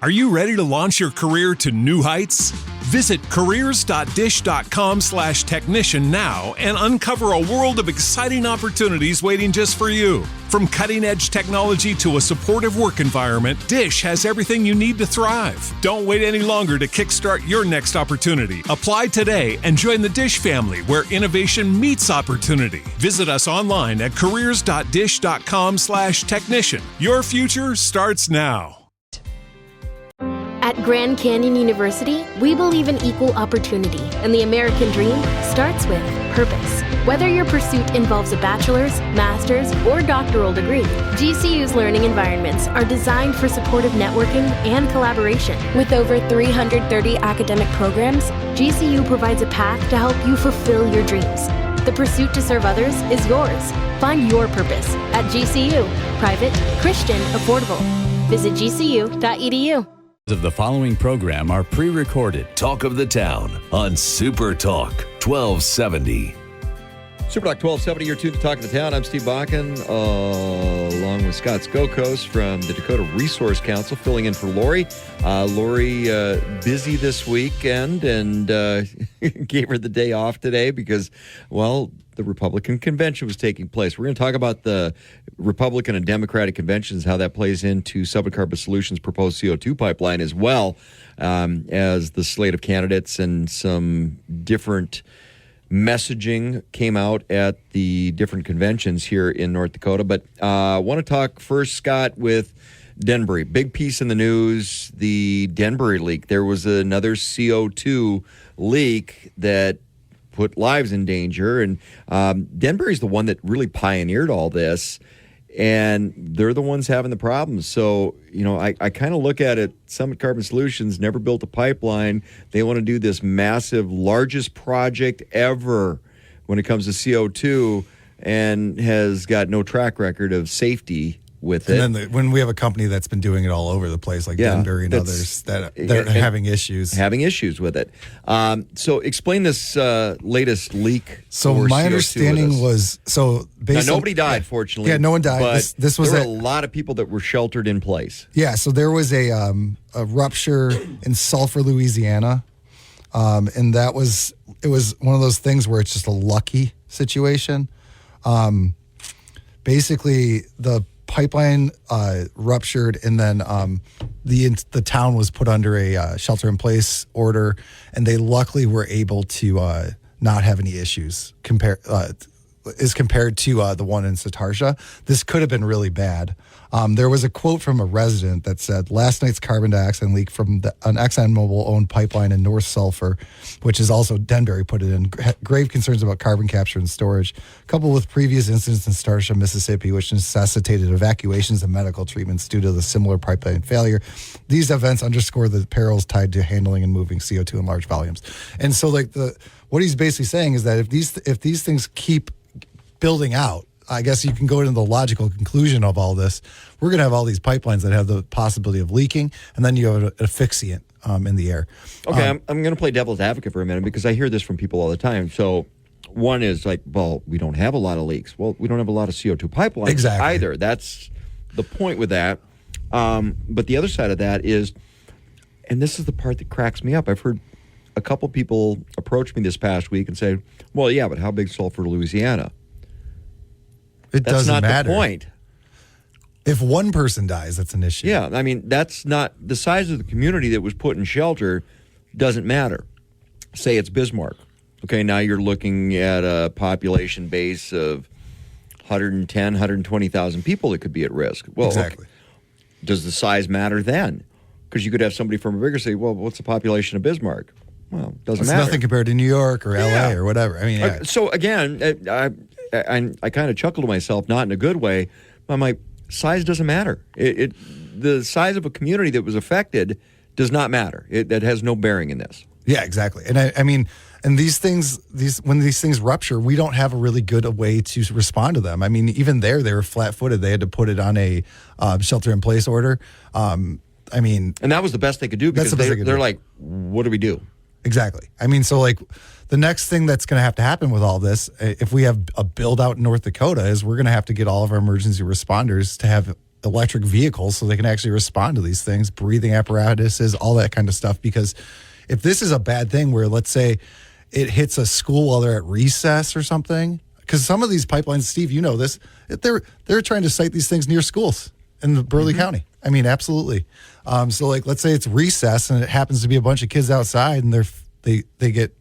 Are you ready to launch your career to new heights? Visit careers.dish.com/technician now and uncover a world of exciting opportunities waiting just for you. From cutting-edge technology to a supportive work environment, Dish has everything you need to thrive. Don't wait any longer to kickstart your next opportunity. Apply today and join the Dish family where innovation meets opportunity. Visit us online at careers.dish.com/technician. Your future starts now. At Grand Canyon University, we believe in equal opportunity, and the American dream starts with purpose. Whether your pursuit involves a bachelor's, master's, or doctoral degree, GCU's learning environments are designed for supportive networking and collaboration. With over 330 academic programs, GCU provides a path to help you fulfill your dreams. The pursuit to serve others is yours. Find your purpose at GCU. Private, Christian, affordable. Visit gcu.edu. Of the following program are pre-recorded. Talk of the Town on Super Talk 1270. Super Talk 1270, you're tuned to Talk of the Town. I'm Steve Bakken, along with Scott Skokos from the Dakota Resource Council, filling in for Lori. Lori, busy this weekend, and gave her the day off today because, well, the Republican convention was taking place. We're going to talk about the Republican and Democratic conventions, how that plays into Summit Carbon Solutions' proposed CO2 pipeline, as well as the slate of candidates and some different messaging came out at the different conventions here in North Dakota. But I want to talk first, Scott, with Denbury. Big piece in the news, the Denbury leak. There was another CO2 leak that put lives in danger. And Denbury's the one that really pioneered all this, and they're the ones having the problems. So, you know, I kind of look at it, Summit Carbon Solutions never built a pipeline. They want to do this massive, largest project ever when it comes to CO2, and has got no track record of safety with it. And then when we have a company that's been doing it all over the place, like Denbury and others, that they're having issues. Having issues with it. So explain this latest leak. So my understanding was, now, nobody died, fortunately. Yeah, no one died. But this was there were a lot of people that were sheltered in place. Yeah, so there was a rupture in Sulphur, Louisiana. And it was one of those things where it's just a lucky situation. Basically, the pipeline ruptured, and then the town was put under a shelter-in-place order, and they luckily were able to not have any issues compared to the one in Satartia. This could have been really bad. There was a quote from a resident that said, "Last night's carbon dioxide leak from an ExxonMobil-owned pipeline in North Sulphur, which is also Denbury put it in, grave concerns about carbon capture and storage, coupled with previous incidents in Satartia, Mississippi, which necessitated evacuations and medical treatments due to the similar pipeline failure. These events underscore the perils tied to handling and moving CO2 in large volumes." And so, like, what he's basically saying is that if these things keep building out, I guess you can go into the logical conclusion of all this. We're going to have all these pipelines that have the possibility of leaking, and then you have an asphyxiant in the air. Okay, I'm going to play devil's advocate for a minute because I hear this from people all the time. So one is like, well, we don't have a lot of leaks. Well, we don't have a lot of CO2 pipelines either. That's the point with that. But the other side of that is, and this is the part that cracks me up, I've heard a couple people approach me this past week and say, well, yeah, but how big is Sulphur, Louisiana? That's not matter. The point. If one person dies, that's an issue. Yeah, I mean, that's not the size of the community that was put in shelter doesn't matter. Say it's Bismarck. Okay, now you're looking at a population base of 110, 120,000 people that could be at risk. Well, exactly. Okay. Does the size matter then? Because you could have somebody from a bigger city, well, what's the population of Bismarck? Well, it doesn't matter. It's nothing compared to New York or LA or whatever. I mean, yeah. So again, I kind of chuckle to myself, not in a good way. I'm like, size doesn't matter. The size of a community that was affected does not matter. That has no bearing in this. Yeah, exactly. And I mean, and these things, when these things rupture, we don't have a really good way to respond to them. I mean, even they were flat-footed. They had to put it on a shelter-in-place order. And that was the best they could do because they're like, what do we do? Exactly. I mean, so like the next thing that's going to have to happen with all this, if we have a build out in North Dakota, is we're going to have to get all of our emergency responders to have electric vehicles so they can actually respond to these things, breathing apparatuses, all that kind of stuff. Because if this is a bad thing where, let's say, it hits a school while they're at recess or something, because some of these pipelines, Steve, you know this, they're trying to site these things near schools in the Burleigh County. I mean, absolutely. So, like, let's say it's recess and it happens to be a bunch of kids outside, and they get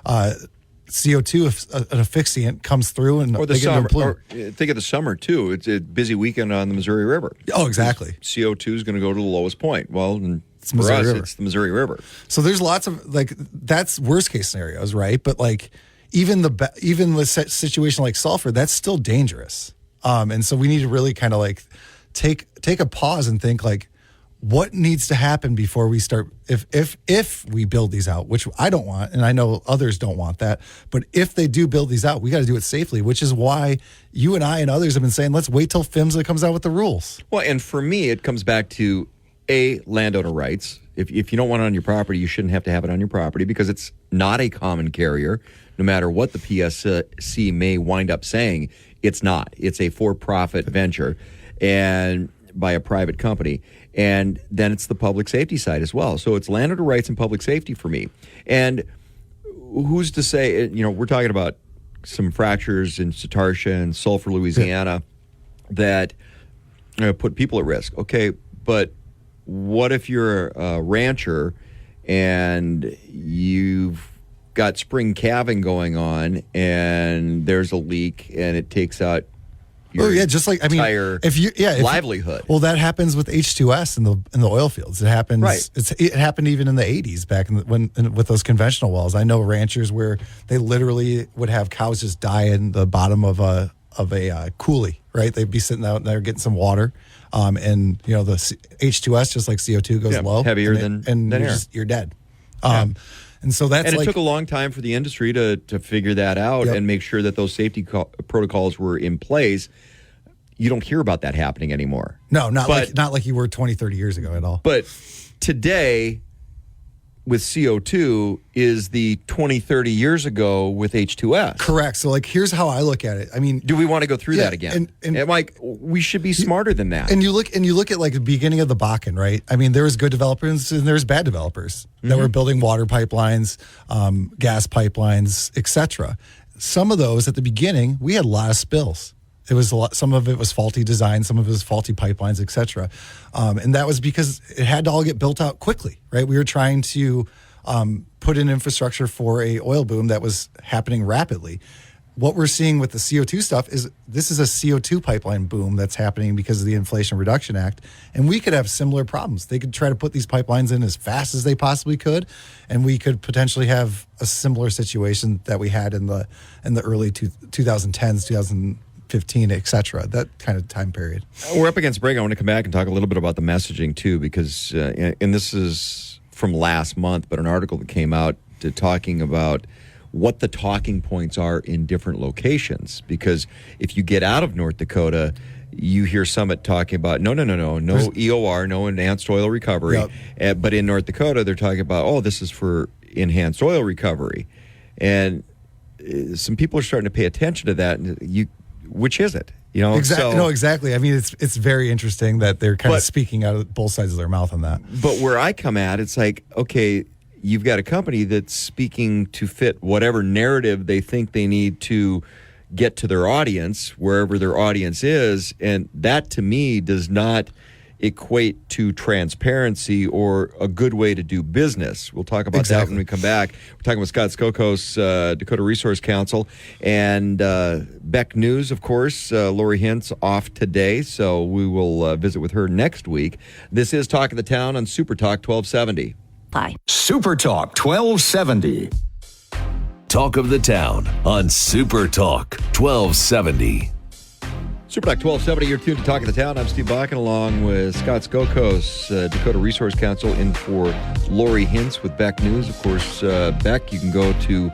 CO2, if an asphyxiant comes through, and or the they get summer. plume. Or think of the summer too. It's a busy weekend on the Missouri River. Oh, exactly. CO2 is going to go to the lowest point. Well, and for Missouri us, River. it's the Missouri River. So there's lots of, like, that's worst case scenarios, right? But like even with situation like sulfur, that's still dangerous. And so we need to really kind of like take a pause and think, like, what needs to happen before we start, if we build these out, which I don't want, and I know others don't want that, but if they do build these out, we got to do it safely, which is why you and I and others have been saying, let's wait till PHMSA comes out with the rules. Well, and for me, it comes back to landowner rights. If you don't want it on your property, you shouldn't have to have it on your property, because it's not a common carrier. No matter what the PSC may wind up saying, it's not. It's a for-profit venture and by a private company. And then it's the public safety side as well. So it's landowner rights and public safety for me. And who's to say, we're talking about some fractures in Satartia and Sulphur, Louisiana, that put people at risk. Okay, but what if you're a rancher and you've got spring calving going on and there's a leak and it takes out your just like, I mean, entire livelihood. Well, that happens with H2S in the oil fields. It happens. Right. It happened even in the 80s back with those conventional wells. I know ranchers where they literally would have cows just die in the bottom of a coulee. Right, they'd be sitting out there getting some water, and the H2S, just like CO2, goes low, heavier than air. You're dead. And so that's, and it took a long time for the industry to figure that out and make sure that those safety protocols were in place. You don't hear about that happening anymore. No, not like you were 20, 30 years ago at all. But today, with CO2, is the 20, 30 years ago with H2S. Correct. So, like, here's how I look at it. I mean, do we want to go through that again? And like, we should be smarter than that. And you look at like the beginning of the Bakken, right? I mean, there was good developers and there's bad developers that were building water pipelines, gas pipelines, etc. Some of those at the beginning, we had a lot of spills. It was a lot. Some of it was faulty design, some of it was faulty pipelines, etc. And that was because it had to all get built out quickly, right? We were trying to put in infrastructure for a oil boom that was happening rapidly. What we're seeing with the CO2 stuff is this is a CO2 pipeline boom that's happening because of the Inflation Reduction Act, and we could have similar problems. They could try to put these pipelines in as fast as they possibly could, and we could potentially have a similar situation that we had in the early 2010s, 2015, et cetera, that kind of time period. We're up against break. I want to come back and talk a little bit about the messaging too, because, and this is from last month, but an article that came out talking about what the talking points are in different locations. Because if you get out of North Dakota, you hear Summit talking about no EOR, no enhanced oil recovery. Yep. But in North Dakota, they're talking about, this is for enhanced oil recovery. And some people are starting to pay attention to that. Which is it? Exactly. No, exactly. I mean, it's very interesting that they're kind of speaking out of both sides of their mouth on that. But where I come at, it's like, okay, you've got a company that's speaking to fit whatever narrative they think they need to get to their audience, wherever their audience is. And that, to me, does not equate to transparency or a good way to do business. We'll talk about that when we come back. We're talking with Scott Skokos, Dakota Resource Council, and Beck News, of course. Lori Hintz off today, so we will visit with her next week. This is Talk of the Town on Super Talk 1270. Bye. Super Talk 1270. Talk of the Town on Super Talk 1270. Super Talk 1270, you're tuned to Talk of the Town. I'm Steve Bakken, along with Scott Skokos, Dakota Resource Council, in for Lori Hintz with Beck News. Of course, Beck, you can go to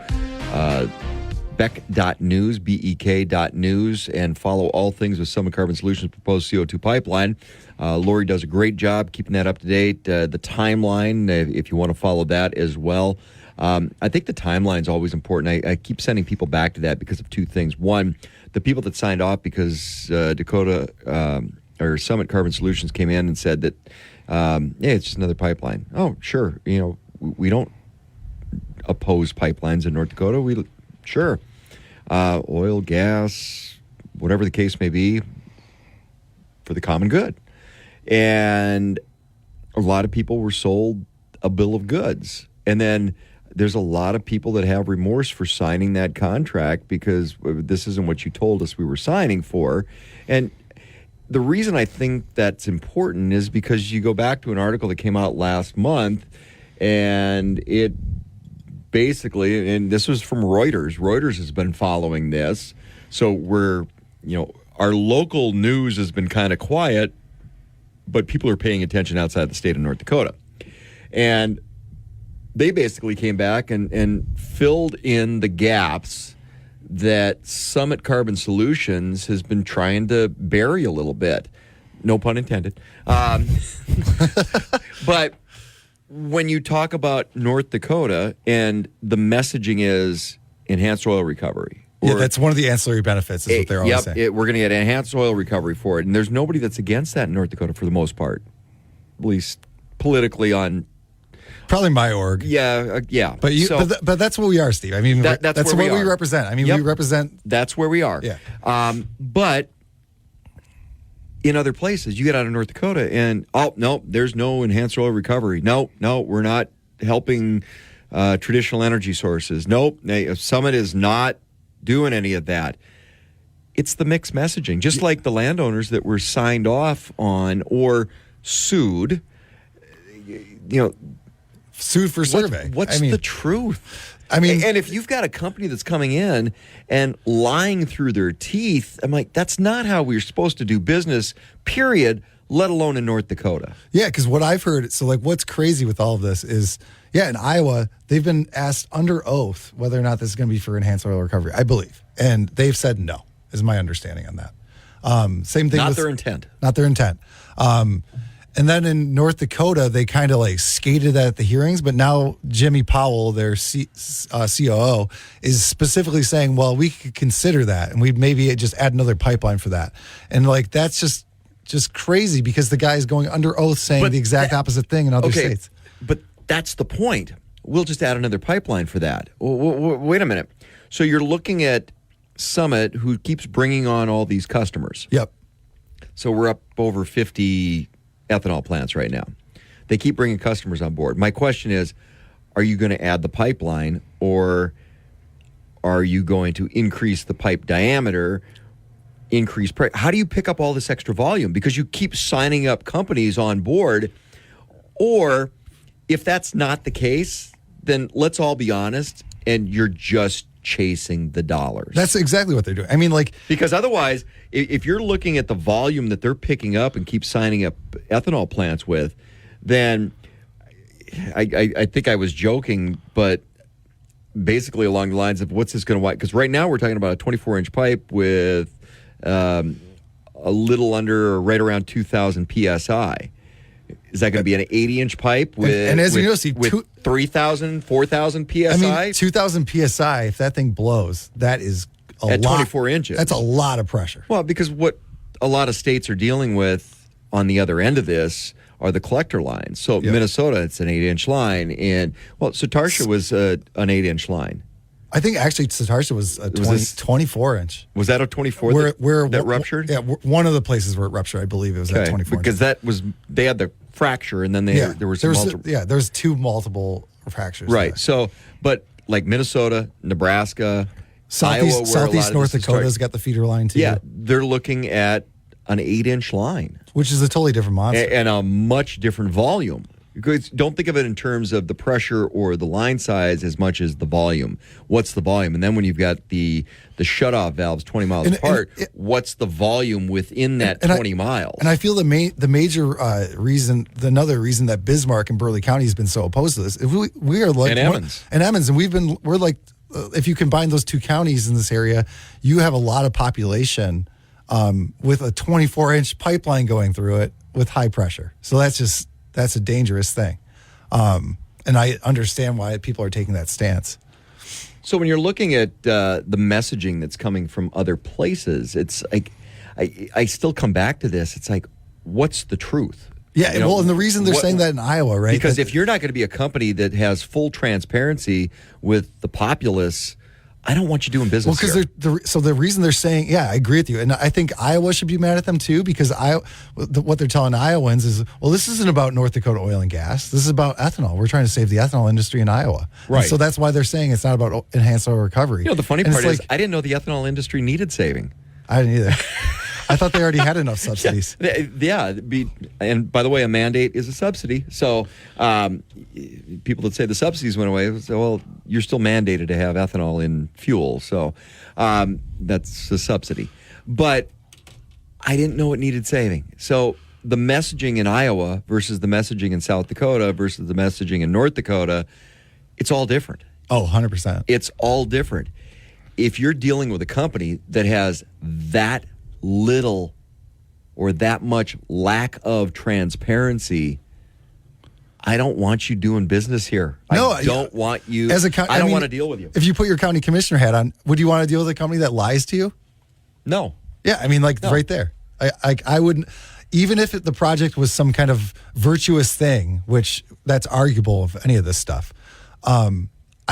beck.news, BEK.news, and follow all things with Summit Carbon Solutions' proposed CO2 pipeline. Lori does a great job keeping that up to date. The timeline, if you want to follow that as well. I think the timeline is always important. I keep sending people back to that because of two things. One, the people that signed off because Dakota or Summit Carbon Solutions came in and said that, yeah, it's just another pipeline. Oh, sure. We don't oppose pipelines in North Dakota. Sure. Oil, gas, whatever the case may be, for the common good. And a lot of people were sold a bill of goods. And then there's a lot of people that have remorse for signing that contract because this isn't what you told us we were signing for. And the reason I think that's important is because you go back to an article that came out last month, and it basically, and this was from Reuters. Reuters has been following this. So our local news has been kind of quiet, but people are paying attention outside the state of North Dakota. And they basically came back and filled in the gaps that Summit Carbon Solutions has been trying to bury a little bit. No pun intended. But when you talk about North Dakota and the messaging is enhanced oil recovery. Yeah, that's one of the ancillary benefits is what they're always saying. We're going to get enhanced oil recovery for it. And there's nobody that's against that in North Dakota for the most part, at least politically on... Probably my org. Yeah. But that's what we are, Steve. I mean, that's what we represent. I mean, we represent... That's where we are. Yeah. But in other places, you get out of North Dakota and, no, there's no enhanced oil recovery. No, we're not helping traditional energy sources. Nope, Summit is not doing any of that. It's the mixed messaging. Just like the landowners that were signed off on or sued, sued for survey. What's the truth? I mean, and if you've got a company that's coming in and lying through their teeth, I'm like, that's not how we're supposed to do business, period, let alone in North Dakota. Yeah, because what I've heard, so like what's crazy with all of this is, in Iowa, they've been asked under oath whether or not this is going to be for enhanced oil recovery, I believe. And they've said no, is my understanding on that. Same thing Not their intent. Not their intent. And then in North Dakota, they kind of like skated that at the hearings, but now Jimmy Powell, their COO, is specifically saying, well, we could consider that, and we'd maybe just add another pipeline for that. And like that's just crazy because the guy is going under oath saying the exact opposite thing in other states. But that's the point. We'll just add another pipeline for that. Wait a minute. So you're looking at Summit, who keeps bringing on all these customers. Yep. So we're up over 50 ethanol plants right now. They keep bringing customers on board. My question is, are you going to add the pipeline, or are you going to increase the pipe diameter, increase price? How do you pick up all this extra volume? Because you keep signing up companies on board. Or if that's not the case, then let's all be honest, and you're just chasing the dollars. That's exactly what they're doing. I mean, like... Because otherwise, if you're looking at the volume that they're picking up and keep signing up ethanol plants with, then I think I was joking, but basically along the lines of what's this going to... Because right now we're talking about a 24-inch pipe with a little under or right around 2,000 PSI. Is that going to be an 80-inch pipe with, and as you know, see, with 3,000, 4,000 PSI? I mean, 2,000 PSI, if that thing blows, that is a lot. At 24 inches. That's a lot of pressure. Well, because what a lot of states are dealing with on the other end of this are the collector lines. So Minnesota, it's an 8-inch line. And, Satarsha was an 8-inch line. I think actually Satarsha was a 24-inch. Was that a 24 that ruptured? Yeah, one of the places where it ruptured, I believe it was at 24. Because they had the fracture, and then there was multiple. Yeah, there was two multiple fractures. Right. So, but like Minnesota, Nebraska, Iowa, Southeast North Dakota's got the feeder line too. Yeah, they're looking at an 8-inch line, which is a totally different monster and a much different volume. Because don't think of it in terms of the pressure or the line size as much as the volume. What's the volume? And then when you've got the shutoff valves 20 miles apart, what's the volume within that 20 miles? And I feel the major reason, another reason that Bismarck and Burleigh County has been so opposed to this, if we are like... And Emmons. And we're like, if you combine those two counties in this area, you have a lot of population with a 24-inch pipeline going through it with high pressure. So that's a dangerous thing. And I understand why people are taking that stance. So when you're looking at the messaging that's coming from other places, it's like, I still come back to this. It's like, what's the truth? Yeah, and the reason they're saying that in Iowa, right? Because if you're not going to be a company that has full transparency with the populace, I don't want you doing business here. So the reason they're saying, yeah, I agree with you. And I think Iowa should be mad at them too, because what they're telling Iowans is, well, this isn't about North Dakota oil and gas. This is about ethanol. We're trying to save the ethanol industry in Iowa. Right. And so that's why they're saying it's not about enhanced oil recovery. The funny part is, I didn't know the ethanol industry needed saving. I didn't either. I thought they already had enough subsidies. Yeah. And by the way, a mandate is a subsidy. So people that say the subsidies went away say, well, you're still mandated to have ethanol in fuel. So that's a subsidy. But I didn't know it needed saving. So the messaging in Iowa versus the messaging in South Dakota versus the messaging in North Dakota, it's all different. Oh, 100%. It's all different. If you're dealing with a company that has that little or that much lack of transparency, I don't want you doing business here. No, I don't want you. I don't want to deal with you. If you put your county commissioner hat on, would you want to deal with a company that lies to you? No. Yeah, I mean, right there. I wouldn't, even if the project was some kind of virtuous thing, which that's arguable of any of this stuff.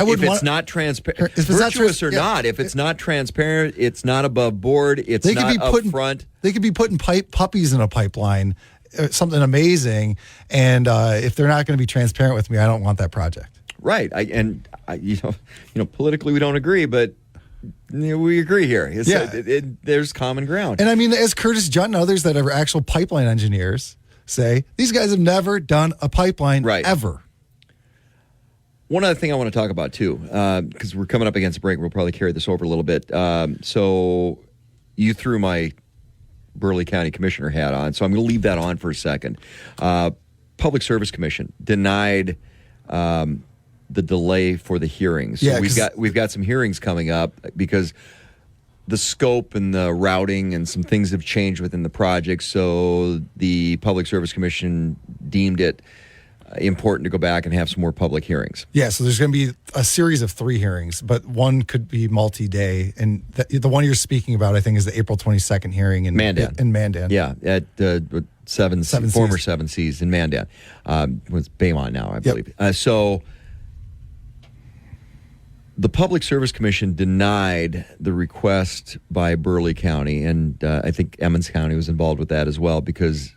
If it's not transparent, virtuous or not, if it's not transparent, it's not above board, it's not upfront. They could be putting puppies in a pipeline, something amazing, and if they're not going to be transparent with me, I don't want that project. Right, politically we don't agree, but we agree here. There's common ground. And I mean, as Curtis Judd and others that are actual pipeline engineers say, these guys have never done a pipeline ever. One other thing I want to talk about, too, because we're coming up against a break. We'll probably carry this over a little bit. So you threw my Burleigh County Commissioner hat on, so I'm going to leave that on for a second. Public Service Commission denied the delay for the hearings. So we've got some hearings coming up because the scope and the routing and some things have changed within the project, so the Public Service Commission deemed it important to go back and have some more public hearings. Yeah, so there's going to be a series of 3 hearings, but one could be multi-day. And the one you're speaking about, I think, is the April 22nd hearing in Mandan. Yeah, at former 7 Cs in Mandan. It's Baymont now, I believe. So the Public Service Commission denied the request by Burleigh County, and I think Emmons County was involved with that as well, because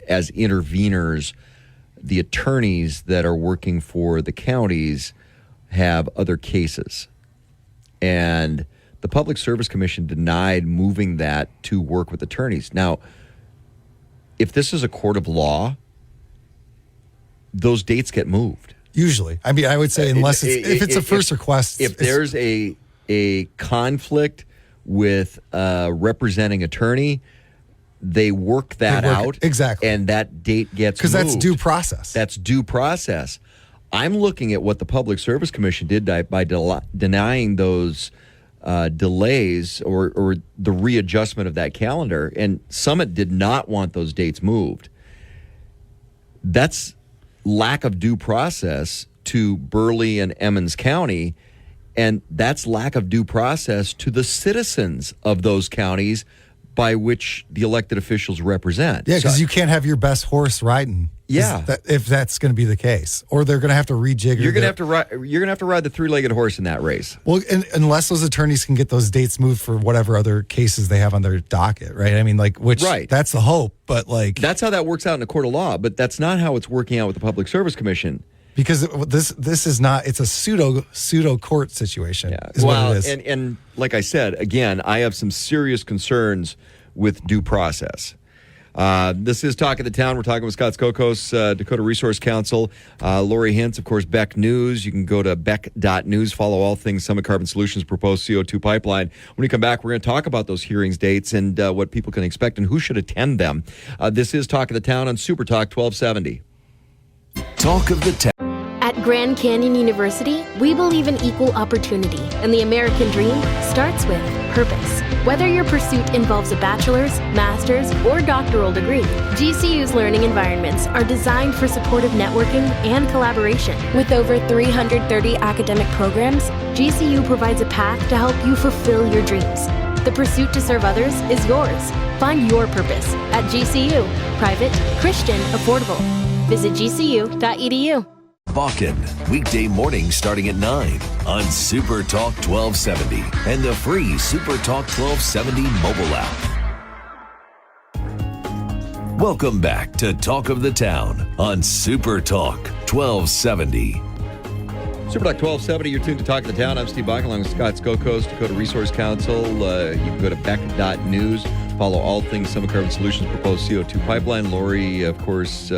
as interveners, the attorneys that are working for the counties have other cases. And the Public Service Commission denied moving that to work with attorneys. Now, if this is a court of law, those dates get moved. Usually. I mean, I would say unless if it's a first request. If there's a conflict with a representing attorney, they work that out. Exactly. And that date gets moved. Because that's due process. That's due process. I'm looking at what the Public Service Commission did by denying those delays or the readjustment of that calendar. And Summit did not want those dates moved. That's lack of due process to Burleigh and Emmons County. And that's lack of due process to the citizens of those counties by which the elected officials represent. Yeah, because you can't have your best horse riding. Yeah, if that's going to be the case, or they're going to have to rejigger. You're going to have to ride the 3-legged horse in that race. Well, unless those attorneys can get those dates moved for whatever other cases they have on their docket, right? I mean, that's the hope, but that's how that works out in a court of law. But that's not how it's working out with the Public Service Commission. Because this is not, it's a pseudo court situation. Yeah. Is what it is. And like I said, again, I have some serious concerns with due process. This is Talk of the Town. We're talking with Scott Skokos, Dakota Resource Council. Lori Hintz, of course, Beck News. You can go to beck.news, follow all things Summit Carbon Solutions proposed CO2 pipeline. When we come back, we're going to talk about those hearings dates and what people can expect and who should attend them. This is Talk of the Town on Super Talk 1270. Talk of the Town. At Grand Canyon University, we believe in equal opportunity, and the American dream starts with purpose. Whether your pursuit involves a bachelor's, master's, or doctoral degree, GCU's learning environments are designed for supportive networking and collaboration. With over 330 academic programs, GCU provides a path to help you fulfill your dreams. The pursuit to serve others is yours. Find your purpose at GCU. Private, Christian, affordable. Visit gcu.edu. Bakken, weekday mornings starting at 9 on Super Talk 1270 and the free Super Talk 1270 mobile app. Welcome back to Talk of the Town on Super Talk 1270. Super Talk 1270, you're tuned to Talk of the Town. I'm Steve Bakken along with Scott Skokos, Dakota Resource Council. You can go to beck.news, follow all things Summit Carbon Solutions proposed CO2 pipeline. Lori, of course,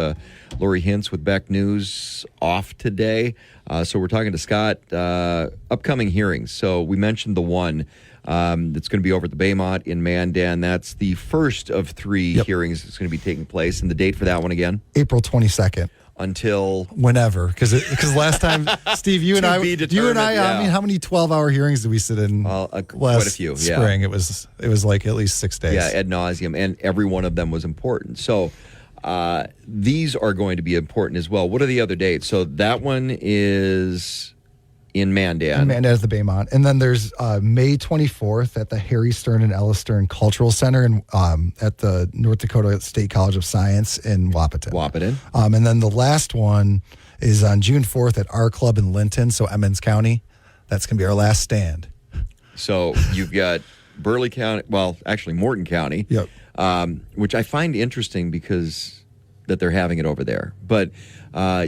Lori Hintz with Beck News off today. So we're talking to Scott. Upcoming hearings. So we mentioned the one that's going to be over at the Baymont in Mandan. That's the first of three hearings that's going to be taking place. And the date for that one again? April 22nd. Until whenever, because last time, Steve, you and I, I mean, how many 12-hour hearings did we sit in? Quite a few. Spring, it was like at least 6 days. Yeah, ad nauseum, and every one of them was important. So these are going to be important as well. What are the other dates? So that one is in Mandan. In Mandan is the Baymont, and then there's May 24th at the Harry Stern and Ella Stern Cultural Center and at the North Dakota State College of Science in Wahpeton. And then the last one is on June 4th at our club in Linton, so Emmons County. That's going to be our last stand. So you've got Burleigh County, well, actually Morton County, which I find interesting because that they're having it over there. But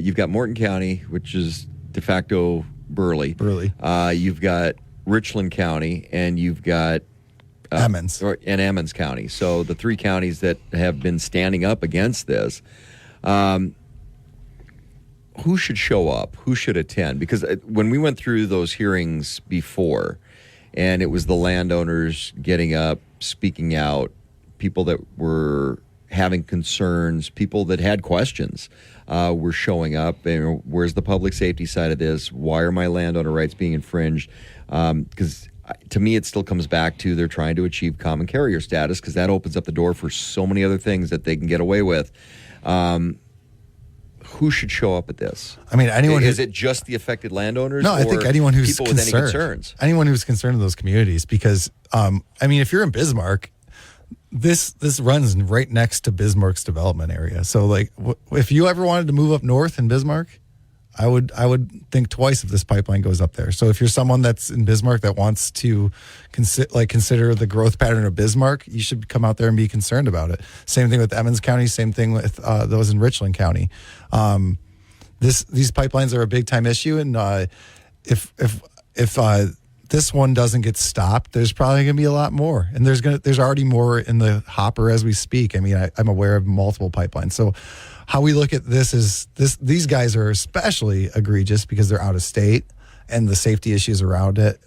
you've got Morton County, which is de facto Burleigh. You've got Richland County, and you've got Emmons. And Emmons County. So the three counties that have been standing up against this. Who should show up? Who should attend? Because when we went through those hearings before, and it was the landowners getting up, speaking out, people that were having concerns, people that had questions were showing up. And where's the public safety side of this? Why are my landowner rights being infringed? Because to me, it still comes back to they're trying to achieve common carrier status because that opens up the door for so many other things that they can get away with. Who should show up at this? I mean, anyone. Is it just the affected landowners? No, I think anyone who's people concerned. With any concerns. Anyone who's concerned in those communities, because I mean, if you're in Bismarck, this runs right next to Bismarck's development area. So, like, if you ever wanted to move up north in Bismarck, I would think twice if this pipeline goes up there. So, if you're someone that's in Bismarck that wants to consider the growth pattern of Bismarck, you should come out there and be concerned about it. Same thing with Emmons County. Same thing with those in Richland County. These pipelines are a big time issue, and if this one doesn't get stopped, there's probably going to be a lot more, and there's already more in the hopper as we speak. I mean, I'm aware of multiple pipelines. So, how we look at this is these guys are especially egregious because they're out of state and the safety issues around it.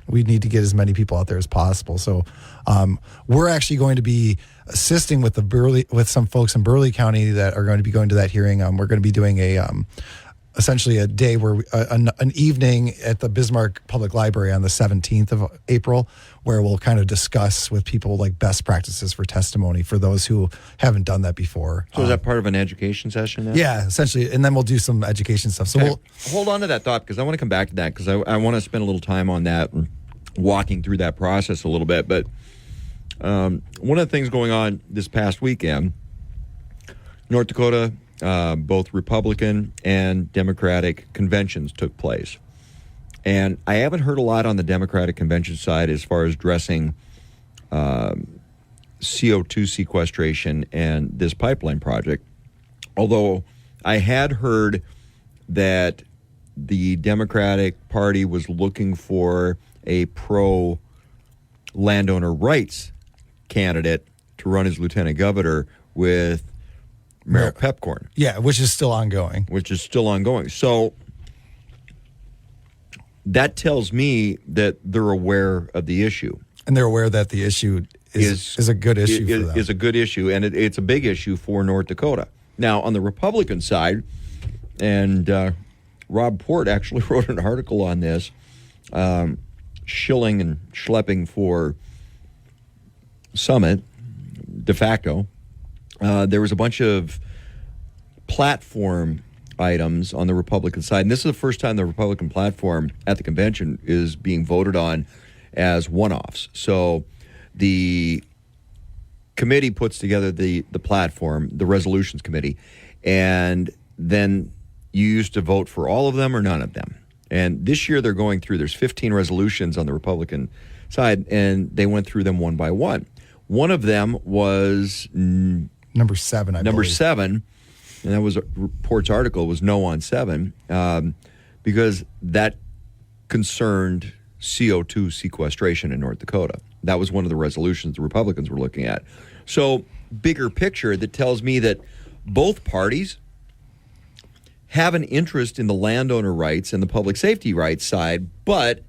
We need to get as many people out there as possible. So, we're actually going to be assisting with with some folks in Burleigh County that are going to be going to that hearing. We're going to be doing essentially a day where an evening at the Bismarck Public Library on the 17th of April, where we'll kind of discuss with people like best practices for testimony for those who haven't done that before. So is that part of an education session now? Yeah, essentially. And then we'll do some education stuff. So we'll hold on to that thought because I want to come back to that because I want to spend a little time on that and walking through that process a little bit. But one of the things going on this past weekend, North Dakota, both Republican and Democratic conventions took place. And I haven't heard a lot on the Democratic convention side as far as addressing CO2 sequestration and this pipeline project. Although I had heard that the Democratic Party was looking for a pro-landowner rights candidate to run as lieutenant governor with Merrill Pepcorn. Yeah, which is still ongoing. So that tells me that they're aware of the issue. And they're aware that the issue is a good issue for them. Is a good issue, and it's a big issue for North Dakota. Now, on the Republican side, and Rob Port actually wrote an article on this, shilling and schlepping for Summit, de facto. There was a bunch of platform items on the Republican side, and this is the first time the Republican platform at the convention is being voted on as one-offs. So the committee puts together the platform, the resolutions committee, and then you used to vote for all of them or none of them. And this year they're going through, there's 15 resolutions on the Republican side, and they went through them one by one. One of them was number 7, I number believe. 7, and that was a report's article, was no on 7, because that concerned CO2 sequestration in North Dakota. That was one of the resolutions the Republicans were looking at. So, bigger picture that tells me that both parties have an interest in the landowner rights and the public safety rights side, but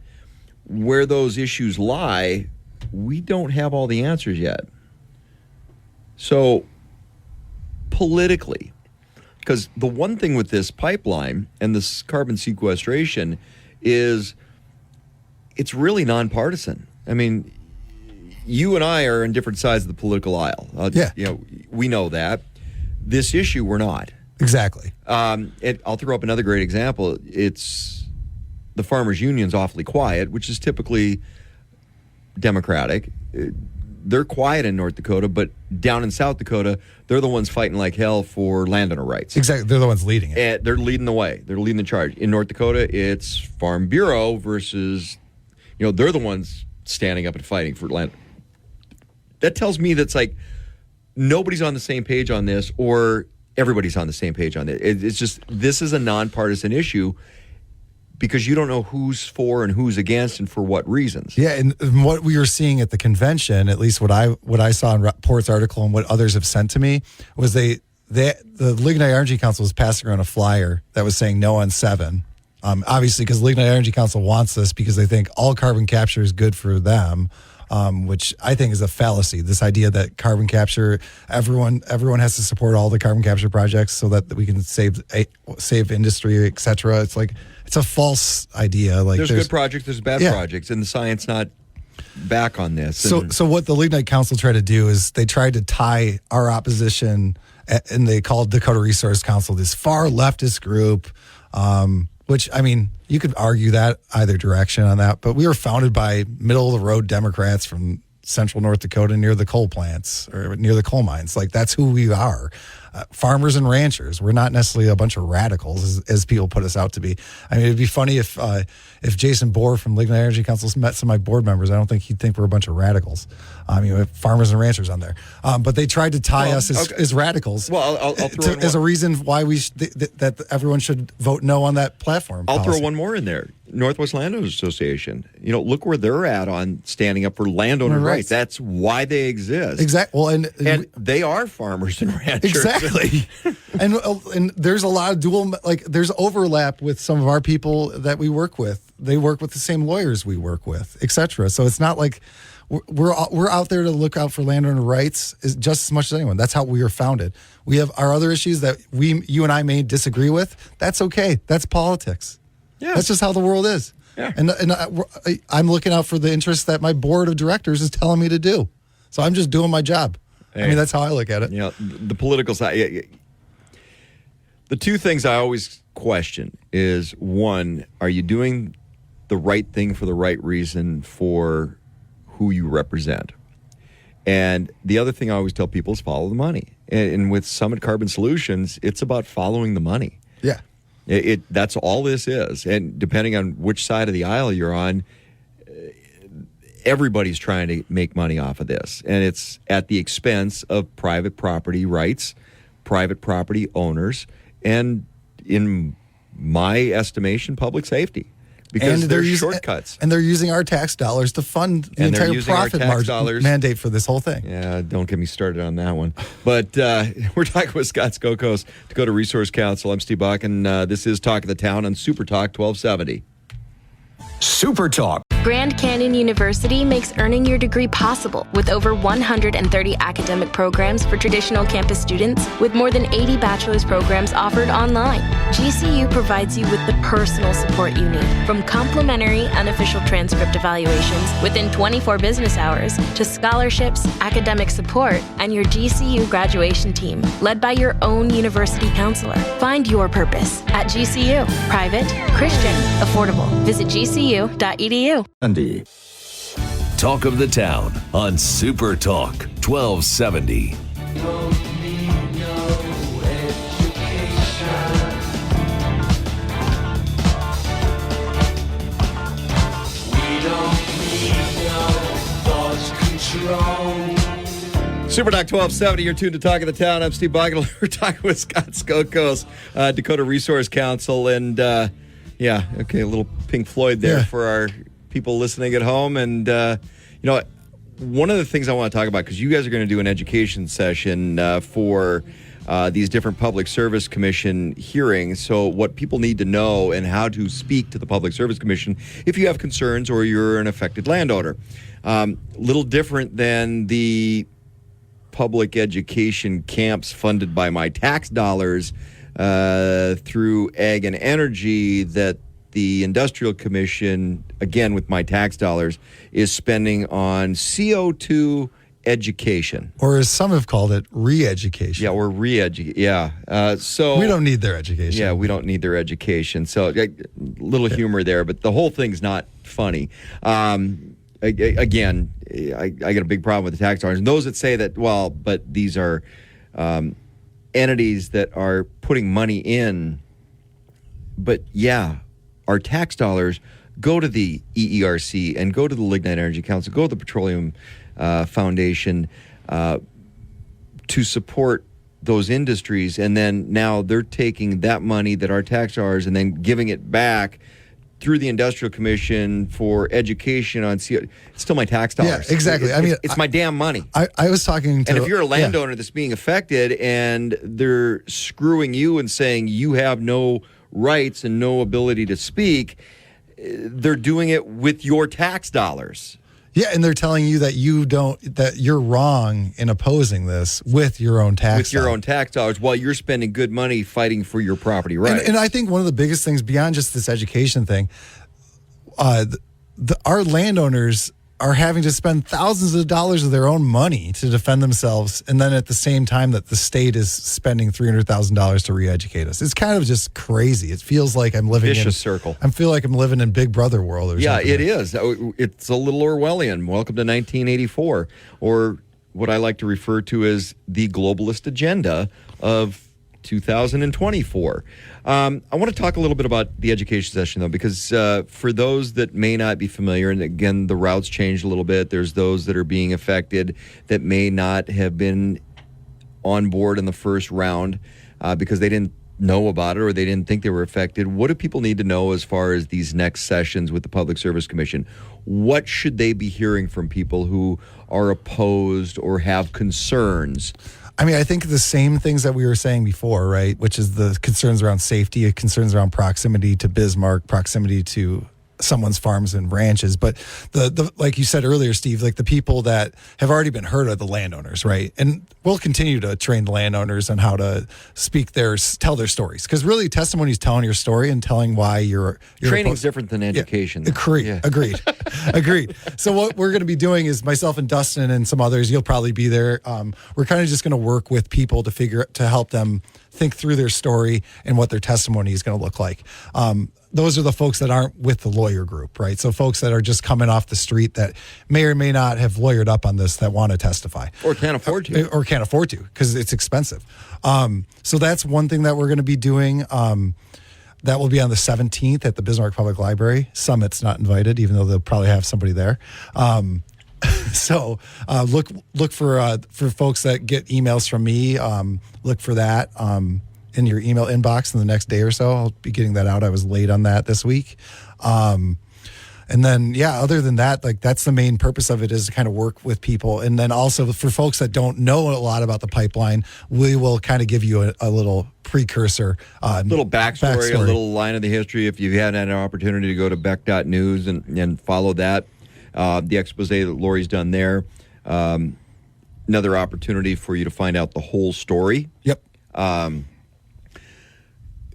where those issues lie, we don't have all the answers yet. So, politically, because the one thing with this pipeline and this carbon sequestration is it's really nonpartisan. I mean, you and I are on different sides of the political aisle. Yeah. We know that. This issue, we're not. Exactly. I'll throw up another great example. It's the Farmers Union's awfully quiet, which is typically Democratic. They're quiet in North Dakota, but down in South Dakota, they're the ones fighting like hell for landowner rights. Exactly. They're the ones leading it. And they're leading the way. They're leading the charge. In North Dakota, it's Farm Bureau versus, they're the ones standing up and fighting for land. That tells me that's like nobody's on the same page on this, or everybody's on the same page on it. It's just, this is a nonpartisan issue because you don't know who's for and who's against and for what reasons. Yeah, and what we were seeing at the convention, at least what I saw in Port's article and what others have sent to me, was the Lignite Energy Council was passing around a flyer that was saying no on 7. Obviously, because Lignite Energy Council wants this because they think all carbon capture is good for them. Which I think is a fallacy. This idea that carbon capture, everyone has to support all the carbon capture projects so that we can save industry, et cetera. It's like, it's a false idea. Like there's good projects, there's bad projects, and the science not back on this. So what the Lignite Council tried to do is they tried to tie our opposition, and they called Dakota Resource Council this far leftist group, which, I mean, you could argue that either direction on that, but we were founded by middle-of-the-road Democrats from central North Dakota near the coal plants or near the coal mines. Like, that's who we are. Farmers and ranchers. We're not necessarily a bunch of radicals, as people put us out to be. I mean, it'd be funny if Jason Bohr from Lignite Energy Council met some of my board members. I don't think he'd think we're a bunch of radicals. We have farmers and ranchers on there. But they tried to tie us as radicals. Well, I'll throw as a reason why that everyone should vote no on that platform. I'll throw one more in there. Northwest Landowners Association. Look where they're at on standing up for landowner rights. That's why they exist. Exactly. Well, and they are farmers and ranchers. Exactly. and there's a lot of there's overlap with some of our people that we work with. They work with the same lawyers we work with, et cetera. So it's not like we're out there to look out for landowner rights just as much as anyone. That's how we were founded. We have our other issues that you and I may disagree with. That's okay. That's politics. Yeah. That's just how the world is. Yeah. And I'm looking out for the interests that my board of directors is telling me to do. So I'm just doing my job. Hey, I mean, that's how I look at it. The political side. The two things I always question is, one, are you doing the right thing for the right reason for who you represent? And the other thing I always tell people is follow the money. And with Summit Carbon Solutions, it's about following the money. Yeah. That's all this is. And depending on which side of the aisle you're on, everybody's trying to make money off of this. And it's at the expense of private property rights, private property owners, and in my estimation, public safety. Because they're shortcuts. And they're using our tax dollars to fund the entire profit margin mandate for this whole thing. Yeah, don't get me started on that one. But we're talking with Scott Skokos, Dakota Resource Council. I'm Steve Bach, and this is Talk of the Town on Super Talk 1270. Super Talk. Grand Canyon University makes earning your degree possible with over 130 academic programs for traditional campus students, with more than 80 bachelor's programs offered online. GCU provides you with the personal support you need, from complimentary unofficial transcript evaluations within 24 business hours to scholarships, academic support, and your GCU graduation team, led by your own university counselor. Find your purpose at GCU. Private, Christian, affordable. Visit gcu.edu. Talk of the Town on Super Talk 1270. Super Talk 1270, you're tuned to Talk of the Town. I'm Steve Boggle. We're talking with Scott Skokos, Dakota Resource Council. And, a little Pink Floyd there for our people listening at home. And, one of the things I want to talk about, because you guys are going to do an education session for these different Public Service Commission hearings. So what people need to know and how to speak to the Public Service Commission if you have concerns or you're an affected landowner. Little different than the public education camps funded by my tax dollars through Ag and Energy that the Industrial Commission, again with my tax dollars, is spending on CO2 education. Or as some have called it, re-education. Yeah, or re-education. Yeah. So we don't need their education. Yeah, we don't need their education. So a little humor there, but the whole thing's not funny. Again, I got a big problem with the tax dollars. And those that say that, but these are entities that are putting money in. But our tax dollars go to the EERC and go to the Lignite Energy Council, go to the Petroleum Foundation to support those industries. And then now they're taking that money that our tax dollars and then giving it back through the Industrial Commission for education on CO. It's still my tax dollars. Yeah, exactly. It's my damn money. I was talking to... And if you're a landowner that's being affected and they're screwing you and saying you have no rights and no ability to speak, they're doing it with your tax dollars. Yeah, and they're telling you that you're wrong in opposing this with your own tax dollars while you're spending good money fighting for your property rights. And I think one of the biggest things beyond just this education thing, our landowners are having to spend thousands of dollars of their own money to defend themselves, and then at the same time that the state is spending $300,000 to re-educate us. It's kind of just crazy. It feels like I'm living vicious circle. I feel like I'm living in Big Brother world or something. Yeah, it is. It's a little Orwellian. Welcome to 1984, or what I like to refer to as the globalist agenda of 2024. I want to talk a little bit about the education session, though, because for those that may not be familiar, and again, the routes changed a little bit. There's those that are being affected that may not have been on board in the first round because they didn't know about it or they didn't think they were affected. What do people need to know as far as these next sessions with the Public Service Commission? What should they be hearing from people who are opposed or have concerns? I think the same things that we were saying before, right? Which is the concerns around safety, concerns around proximity to Bismarck, proximity to someone's farms and ranches. But the like you said earlier, Steve, like the people that have already been hurt are the landowners, right? And we'll continue to train the landowners on how to tell their stories. Because really testimony is telling your story and telling why you're training's different than education. Yeah, agreed. So what we're going to be doing is myself and Dustin and some others, you'll probably be there. We're kind of just going to work with people to help them think through their story and what their testimony is going to look like. Those are the folks that aren't with the lawyer group, right? So folks that are just coming off the street that may or may not have lawyered up on this that want to testify. Or can't afford to. Or can't afford to because it's expensive. So that's one thing that we're going to be doing. That will be on the 17th at the Bismarck Public Library. Summit's not invited, even though they'll probably have somebody there. So look for folks that get emails from me. Look for that in your email inbox in the next day or so. I'll be getting that out. I was late on that this week. And then, other than that, like that's the main purpose of it is to kind of work with people. And then also for folks that don't know a lot about the pipeline, we will kind of give you a little precursor. Little backstory, a little line of the history. If you hadn't had an opportunity to go to beck.news and follow that, the expose that Lori's done there, another opportunity for you to find out the whole story. Yep.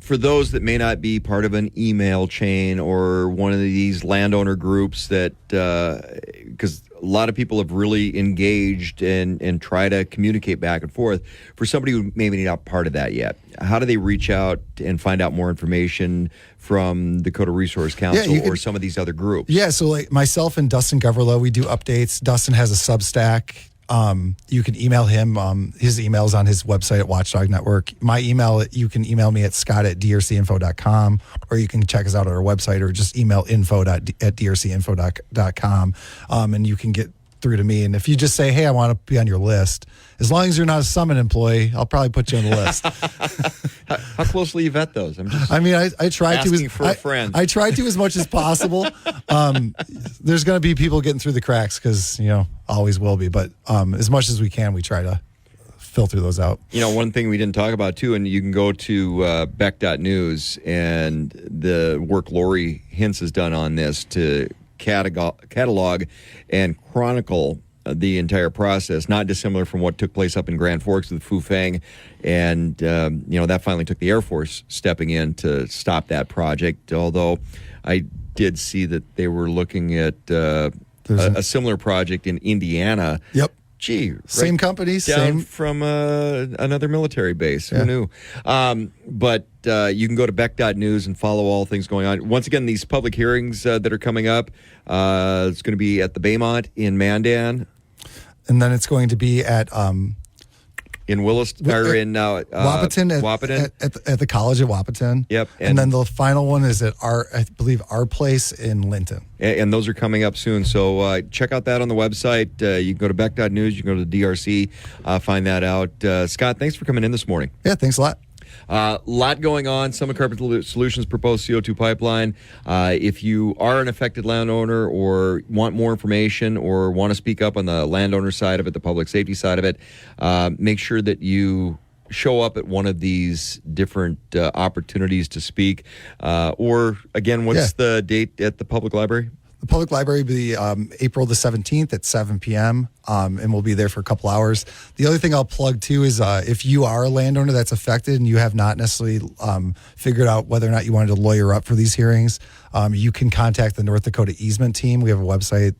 for those that may not be part of an email chain or one of these landowner groups that, because a lot of people have really engaged and try to communicate back and forth. For somebody who maybe not part of that yet, how do they reach out and find out more information from Dakota Resource Council or some of these other groups? Yeah, so like myself and Dustin Goverlow, we do updates. Dustin has a Substack. You can email him. His email is on his website at Watchdog Network. My email, you can email me at scott@drcinfo.com, or you can check us out at our website, or just email info@drcinfo.com, and you can get through to me. And if you just say, hey, I want to be on your list, as long as you're not a Summit employee, I'll probably put you on the list. How closely you vet those? I try to for a friend. I try to as much as possible. There's going to be people getting through the cracks because, always will be. But as much as we can, we try to filter those out. One thing we didn't talk about, too, and you can go to Beck.news and the work Lori Hintz has done on this to catalog and chronicle the entire process, not dissimilar from what took place up in Grand Forks with Fufeng. And, that finally took the Air Force stepping in to stop that project, although I did see that they were looking at a similar project in Indiana. Yep. Gee, same company, down from another military base. Yeah. Who knew? But you can go to Beck.news and follow all things going on. Once again, these public hearings that are coming up, it's going to be at the Baymont in Mandan. And then it's going to be at in Williston or in Wahpeton at the college at Wahpeton. Yep. And then the final one is at our place in Linton. And those are coming up soon. So check out that on the website. You can go to Beck.news. You can go to DRC, find that out. Scott, thanks for coming in this morning. Yeah, thanks a lot. Lot going on. Summit Carbon Solutions proposed CO2 pipeline. If you are an affected landowner or want more information or want to speak up on the landowner side of it, the public safety side of it, make sure that you show up at one of these different opportunities to speak. Or, again, what's the date at the public library? The public library will be April the 17th at 7 p.m., and we'll be there for a couple hours. The other thing I'll plug, too, is if you are a landowner that's affected and you have not necessarily figured out whether or not you wanted to lawyer up for these hearings, you can contact the North Dakota Easement Team. We have a website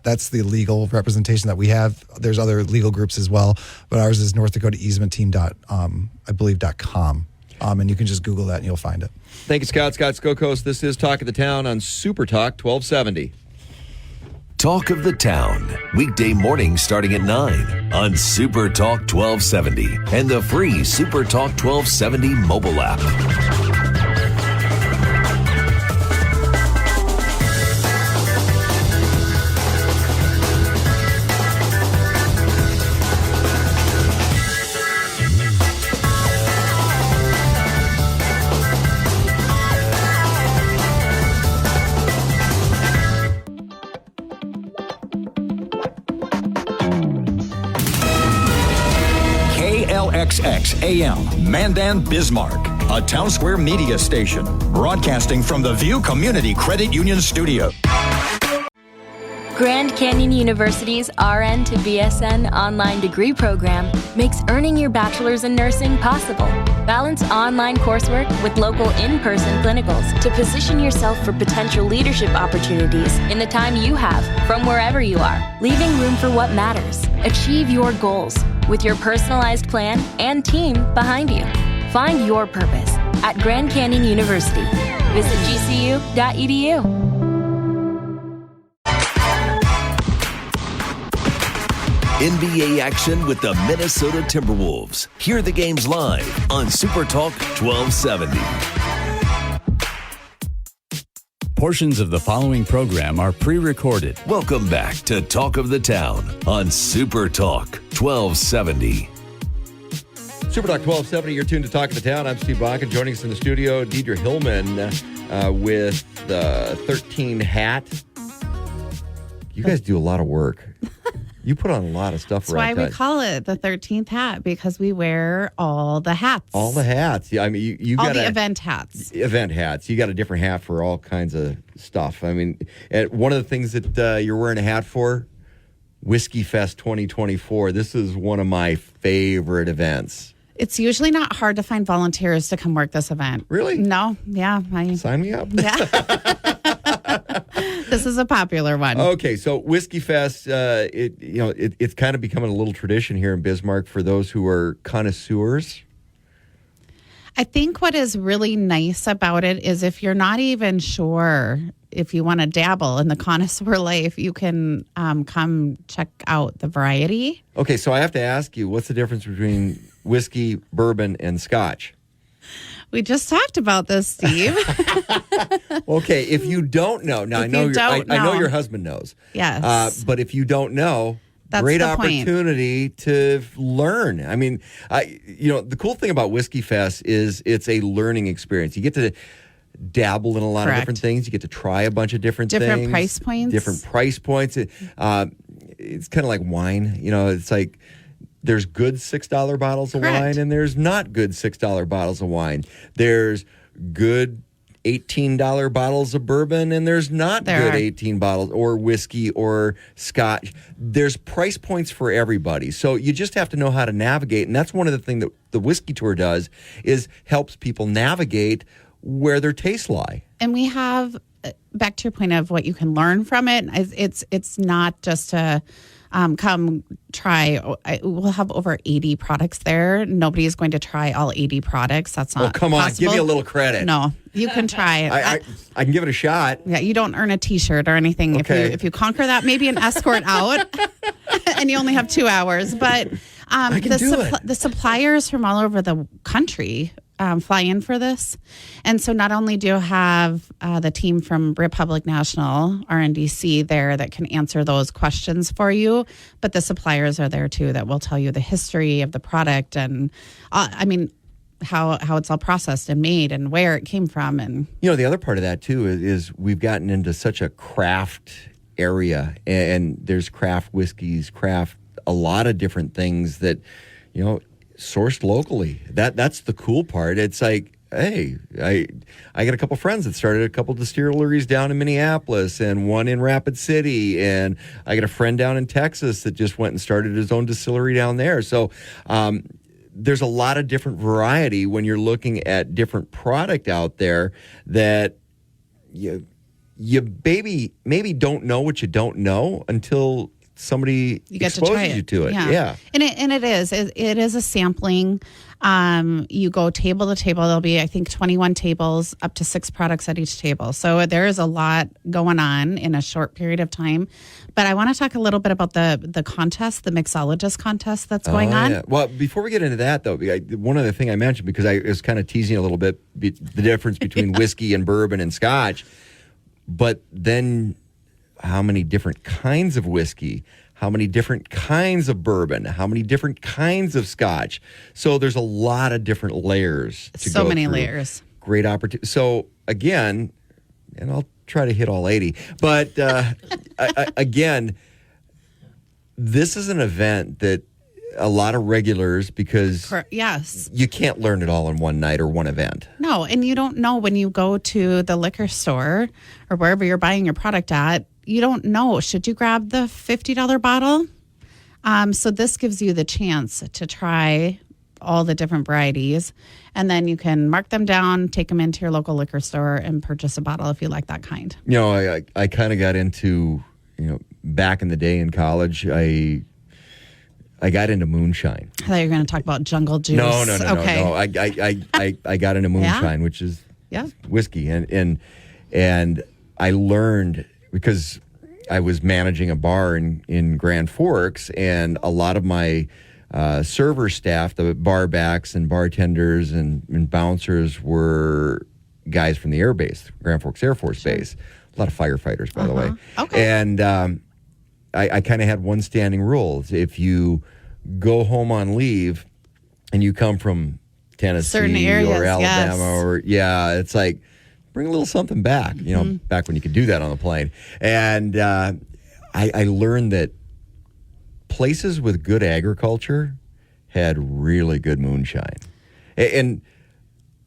that's the legal representation that we have. There's other legal groups as well, but ours is northdakotaeasementteam.com. And you can just Google that and you'll find it. Thank you, Scott. Scott Skokos. This is Talk of the Town on Super Talk 1270. Talk of the Town, weekday mornings starting at 9 on Super Talk 1270 and the free Super Talk 1270 mobile app. KLXX AM, Mandan, Bismarck, a Town Square media station, broadcasting from the View Community Credit Union studio. Grand Canyon University's RN to BSN online degree program makes earning your bachelor's in nursing possible. Balance online coursework with local in-person clinicals to position yourself for potential leadership opportunities in the time you have from wherever you are, leaving room for what matters. Achieve your goals with your personalized plan and team behind you. Find your purpose at Grand Canyon University. Visit gcu.edu. NBA action with the Minnesota Timberwolves. Hear the games live on Super Talk 1270. Portions of the following program are pre-recorded. Welcome back to Talk of the Town on Super Talk 1270. Super Talk 1270, you're tuned to Talk of the Town. I'm Steve Bach, and joining us in the studio, Deidre Hillman with the 13 hat. You guys do a lot of work. You put on a lot of stuff. That's why we call it the 13th hat, because we wear all the hats. All the hats. Yeah, I mean, you all got the event hats. Event hats. You got a different hat for all kinds of stuff. I mean, one of the things that you're wearing a hat for, Whiskey Fest 2024. This is one of my favorite events. It's usually not hard to find volunteers to come work this event. Really? No. Yeah. Sign me up. Yeah. This is a popular one. Okay, so Whiskey Fest, it's kind of becoming a little tradition here in Bismarck for those who are connoisseurs. I think what is really nice about it is if you're not even sure if you want to dabble in the connoisseur life, you can come check out the variety. Okay, so I have to ask you, what's the difference between whiskey, bourbon, and scotch? We just talked about this, Steve. Okay, if you don't know, now I know your husband knows. Yes. But if you don't know, That's great the point. opportunity to learn. I mean, the cool thing about Whiskey Fest is it's a learning experience. You get to dabble in a lot of different things. You get to try a bunch of different things. Different price points. Different price points. It's kind of like wine. It's like there's good $6 bottles of wine and there's not good $6 bottles of wine. There's good $18 bottles of bourbon and there's not good 18 bottles or whiskey or scotch. There's price points for everybody. So you just have to know how to navigate. And that's one of the things that the Whiskey Tour does is helps people navigate where their tastes lie. And we have, back to your point of what you can learn from it, it's not just to come try. We'll have over 80 products there. Nobody is going to try all 80 products. That's not come on. possible. Give me a little credit. No, you can try it. I can give it a shot. Yeah, you don't earn a T-shirt or anything Okay. if you conquer that. Maybe an escort out, and you only have 2 hours. But the suppliers from all over the country fly in for this, and so not only do you have the team from Republic National RNDC there that can answer those questions for you, but the suppliers are there too that will tell you the history of the product and how it's all processed and made and where it came from. And the other part of that too is we've gotten into such a craft area, and there's craft whiskeys, a lot of different things that sourced locally. That's the cool part. It's like, hey, I got a couple friends that started a couple distilleries down in Minneapolis and one in Rapid City, and I got a friend down in Texas that just went and started his own distillery down there. So there's a lot of different variety when you're looking at different product out there that you maybe don't know what you don't know until somebody exposes you to it. Yeah. And it is a sampling. You go table to table. There'll be, I think, 21 tables, up to 6 products at each table. So there is a lot going on in a short period of time. But I want to talk a little bit about the contest, the mixologist contest that's going on. Yeah. Well, before we get into that, though, one other thing I mentioned, because I was kind of teasing a little bit the difference between whiskey and bourbon and scotch. But then how many different kinds of whiskey, how many different kinds of bourbon, how many different kinds of scotch. So there's a lot of different layers to go So many through. layers. Great opportunity. So again, and I'll try to hit all 80, but again, this is an event that a lot of regulars, because yes, you can't learn it all in one night or one event. No, and you don't know when you go to the liquor store or wherever you're buying your product at, you don't know, should you grab the $50 bottle? So this gives you the chance to try all the different varieties, and then you can mark them down, take them into your local liquor store, and purchase a bottle if you like that kind. I kind of got into, back in the day in college, I got into moonshine. I thought you were going to talk about jungle juice. No. Okay. No. I got into moonshine, which is whiskey, and I learned, because I was managing a bar in Grand Forks, and a lot of my server staff, the bar backs and bartenders and bouncers, were guys from the Air Base, Grand Forks Air Force Base. A lot of firefighters, by the way. Okay. And I kind of had one standing rule. If you go home on leave and you come from Tennessee certain areas, or Alabama, it's like, bring a little something back, back when you could do that on the plane. And I learned that places with good agriculture had really good moonshine. And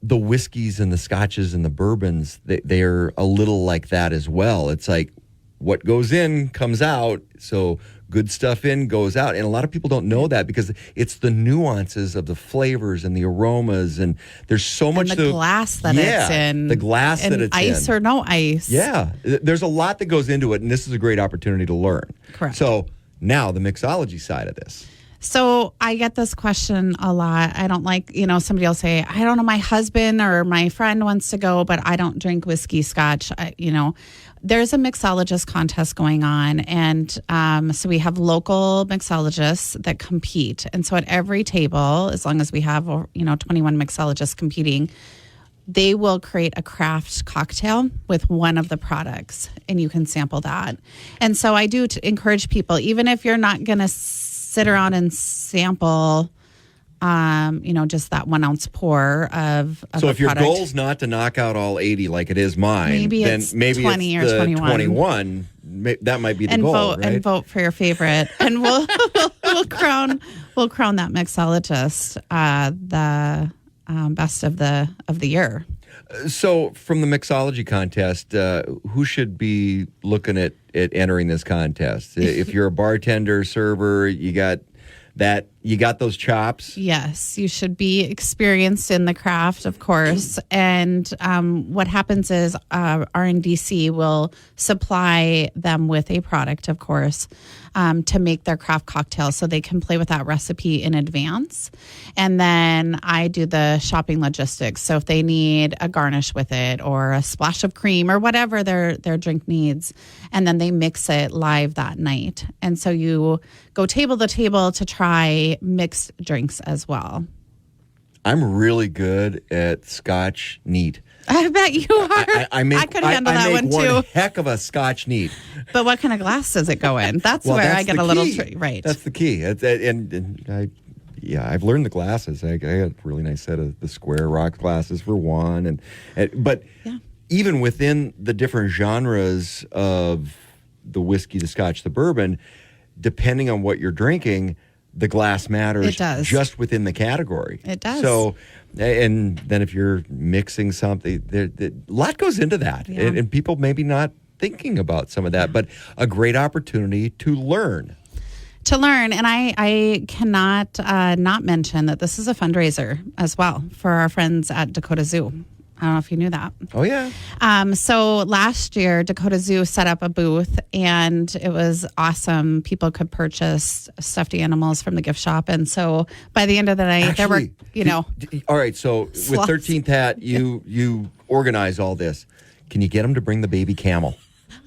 the whiskeys and the scotches and the bourbons, they're a little like that as well. It's like, what goes in comes out. So good stuff in, goes out. And a lot of people don't know that because it's the nuances of the flavors and the aromas. And there's so much. And the glass that it's in. The glass that it's ice in. or no ice. Yeah. There's a lot that goes into it. And this is a great opportunity to learn. Correct. So now the mixology side of this. So I get this question a lot. I don't like, somebody will say, I don't know, my husband or my friend wants to go, but I don't drink whiskey, scotch. There's a mixologist contest going on. And so we have local mixologists that compete. And so at every table, as long as we have, 21 mixologists competing, they will create a craft cocktail with one of the products, and you can sample that. And so I do encourage people, even if you're not going to sit around and sample, just that 1 ounce pour of so a if your product. goal's not to knock out all 80 like it is mine, maybe then it's maybe 20 it's or the 21. That might be the and goal, vote, right? And vote for your favorite, and we'll crown that mixologist the best of the year. So from the mixology contest, who should be looking at entering this contest? If you're a bartender, server, you got those chops? Yes, you should be experienced in the craft, of course. And what happens is R&DC will supply them with a product, of course, to make their craft cocktail so they can play with that recipe in advance. And then I do the shopping logistics. So if they need a garnish with it or a splash of cream or whatever their drink needs, and then they mix it live that night. And so you go table to table to try mixed drinks as well. I'm really good at Scotch neat. I bet you are. I could handle that one too. One heck of a Scotch neat. But what kind of glass does it go in? That's where I get a little right. That's the key. I've learned the glasses. I got a really nice set of the square rock glasses for one, but even within the different genres of the whiskey, the Scotch, the bourbon, depending on what you're drinking, the glass matters. It does. Just within the category. It does. So, and then if you're mixing something, a lot goes into that, and people maybe not thinking about some of that, but a great opportunity to learn. And I cannot not mention that this is a fundraiser as well for our friends at Dakota Zoo. I don't know if you knew that. Oh, yeah. So last year, Dakota Zoo set up a booth, and it was awesome. People could purchase stuffed animals from the gift shop. And so by the end of the night, there were, all right, so slots. With 13th Hat, you organize all this. Can you get them to bring the baby camel?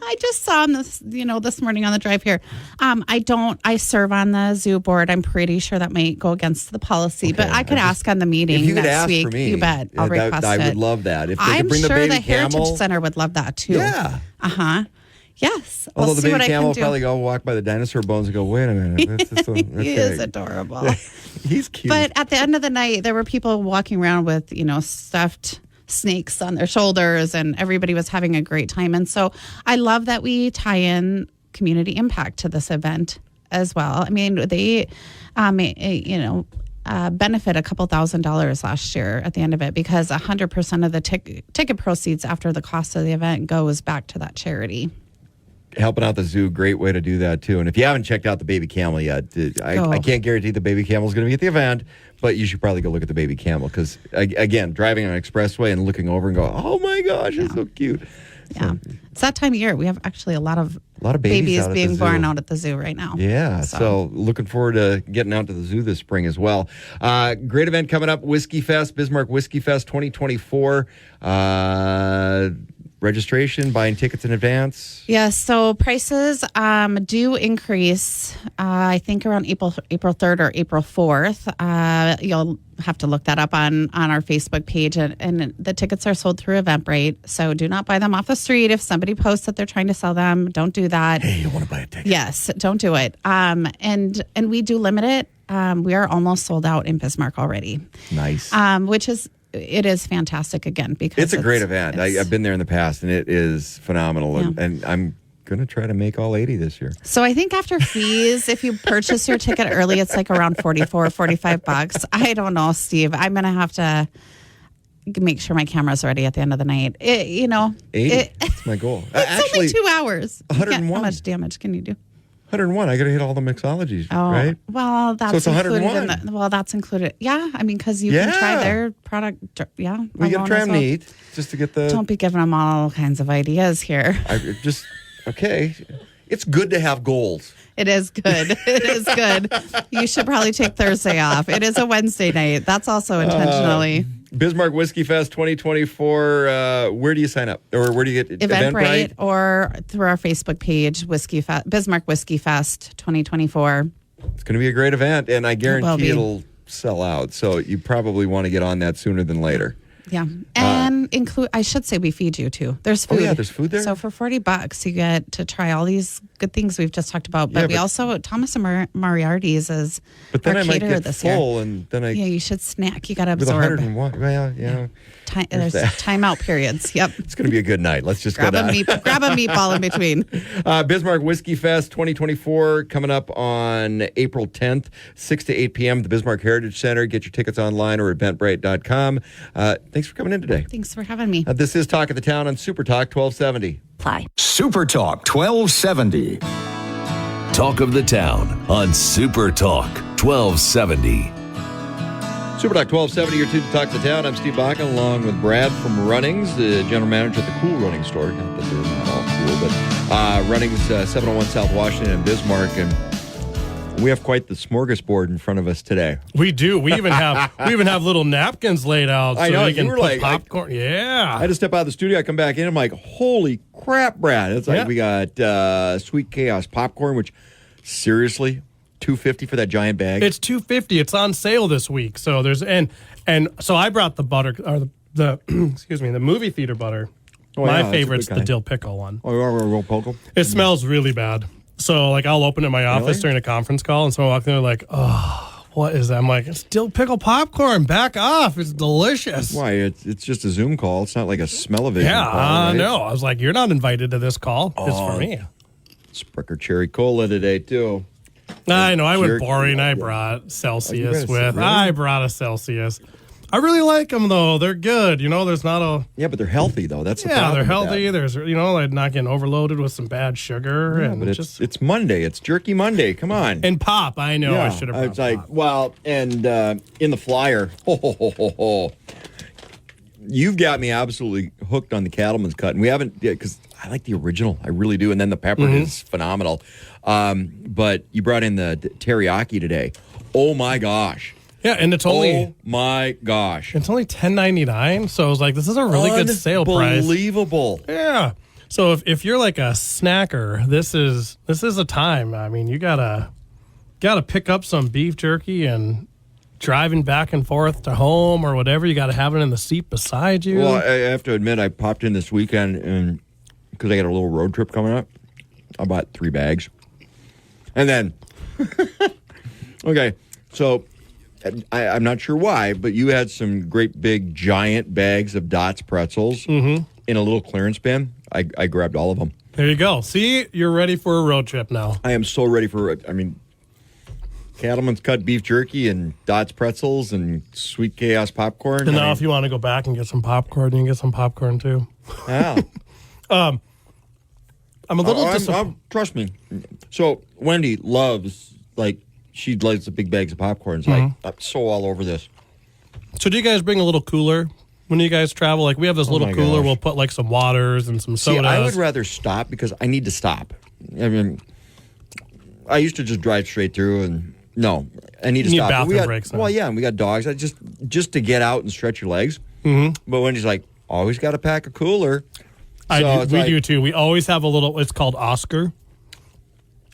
I just saw him this morning on the drive here. I serve on the zoo board. I'm pretty sure that might go against the policy, but I could ask on the meeting if you could next ask week. For me, you bet. I'll request I it. would love that. If they I'm could bring sure the baby Heritage camel, Center would love that too. Yeah. Yes. Although the baby camel will probably go walk by the dinosaur bones and go, wait a minute. He is adorable. He's cute. But at the end of the night, there were people walking around with, stuffed snakes on their shoulders, and everybody was having a great time. And so I love that we tie in community impact to this event as well. I mean, they, benefit a couple $1,000s last year at the end of it, because 100% of the ticket proceeds after the cost of the event goes back to that charity. Helping out the zoo, great way to do that too. And if you haven't checked out the baby camel yet, I can't guarantee the baby camel is going to be at the event, but you should probably go look at the baby camel, because again, driving on an expressway and looking over and go, oh my gosh, it's so cute. Yeah, it's that time of year. We have actually a lot of babies being born out at the zoo right now. Yeah, so looking forward to getting out to the zoo this spring as well. Great event coming up, Whiskey Fest, Bismarck Whiskey Fest 2024. Registration, buying tickets in advance? Yes, so prices do increase, I think around April 3rd or April 4th. You'll have to look that up on our Facebook page. And the tickets are sold through Eventbrite, so do not buy them off the street. If somebody posts that they're trying to sell them, don't do that. Hey, you don't want to buy a ticket. Yes, don't do it. And we do limit it. We are almost sold out in Bismarck already. Nice. It is fantastic again, because it's a great event. I've been there in the past, and it is phenomenal. Yeah. And I'm going to try to make all 80 this year. So I think after fees, if you purchase your ticket early, it's like around $45. I don't know, Steve. I'm going to have to make sure my camera's ready at the end of the night. 80. That's my goal. It's only 2 hours. 101. How much damage can you do? 101. I got to hit all the mixologies, Oh, right? well, that's So it's included 101. well, that's included. Yeah, I mean, because you can try their product. Yeah, We got to alone try as them well. neat just to get the. Don't be giving them all kinds of ideas here. Okay. It's good to have goals. It is good. It is good. You should probably take Thursday off. It is a Wednesday night. That's also intentionally. Bismarck Whiskey Fest 2024. Where do you sign up? Or where do you get Eventbrite or through our Facebook page, Bismarck Whiskey Fest 2024. It's going to be a great event, and I guarantee be. it'll sell out. So you probably want to get on that sooner than later. Yeah. And I should say we feed you too. There's food. Oh, yeah, there's food there? So for $40, you get to try all these good things we've just talked about. But we also, Thomas and Moriarty's is But then our I might caterer get this full, year. and then Yeah, you should snack. You got to with absorb. 101. Well, yeah. There's timeout periods. Yep. It's going to be a good night. Let's just grab go down. grab a meatball in between. Bismarck Whiskey Fest 2024 coming up on April 10th, 6 to 8 p.m. at the Bismarck Heritage Center. Get your tickets online or at eventbrite.com. Thanks for coming in today. Thanks for having me. This is Talk of the Town on Super Talk 1270. Apply. Super Talk 1270. Talk of the Town on Super Talk 1270. Super Talk 1270, your tune to Talk of the Town. I'm Steve Bakken, along with Brad from Runnings, the general manager at the Cool Running Store. Not that they're not all cool, but Runnings, 701 South Washington and Bismarck. And we have quite the smorgasbord in front of us today. We do. We even have little napkins laid out so I know, you can you were put like, popcorn. I Yeah. had to step out of the studio. I come back in. I'm like, holy crap, Brad. It's like we got Sweet Chaos popcorn, which seriously, $2.50 for that giant bag. It's $2.50. It's on sale this week. So there's and so I brought the butter or the excuse me, the movie theater butter. Oh, My yeah, that's a favorite's good the kind. dill pickle one. Oh, real poco. It smells really bad. So like I'll open it in my office during a conference call and someone walks in there like, oh, what is that? I'm like, it's dill pickle popcorn. Back off. It's delicious. Why? It's just a Zoom call. It's not like a smell-o-vision Yeah, call, right? no. I was like, you're not invited to this call. It's for me. Spricker Cherry Cola today, too. I know. I went Jerky. boring. I brought Celsius with. Really? I brought a Celsius. I really like them though. They're good. You know, there's not a. Yeah, but they're healthy, though. That's the Yeah, problem they're with healthy. that. There's like not getting overloaded with some bad sugar Yeah, and but it's Monday. It's Jerky Monday. Come on. and pop. I know. I Yeah, should have. Brought It's like, pop. well, and in the flyer, you've got me absolutely hooked on the Cattleman's Cut. And we haven't, because I like the original. I really do. And then the pepper is phenomenal. But you brought in the teriyaki today. Oh, my gosh. Yeah, and it's only Oh, my gosh. it's only $10.99. So I was like, this is a really good sale price. Unbelievable. Yeah. So if you're like a snacker, this is a time. I mean, you gotta pick up some beef jerky and driving back and forth to home or whatever. You gotta have it in the seat beside you. Well, I have to admit, I popped in this weekend, and because I got a little road trip coming up, I bought 3 bags. And then, okay, so I'm not sure why, but you had some great big giant bags of Dots pretzels in a little clearance bin. I grabbed all of them. There you go. See, you're ready for a road trip now. I am so ready for it. I mean, Cattleman's Cut beef jerky and Dots pretzels and Sweet Chaos popcorn. And now if you want to go back and get some popcorn, you can get some popcorn too. Yeah. I'm a little disappointed. Trust me. So Wendy loves, she likes the big bags of popcorn. It's like, I'm so all over this. So do you guys bring a little cooler when you guys travel? Like we have this little my cooler. gosh. We'll put like some waters and some See, sodas. I would rather stop because I need to stop. I mean, I used to just drive straight through, and no, I need to You need stop. But bathroom breaks now. Well, yeah, and we got dogs. I just to get out and stretch your legs. Mm-hmm. But Wendy's like, always got to pack a cooler. So it's we like, do too. We always have a little. It's called Oscar.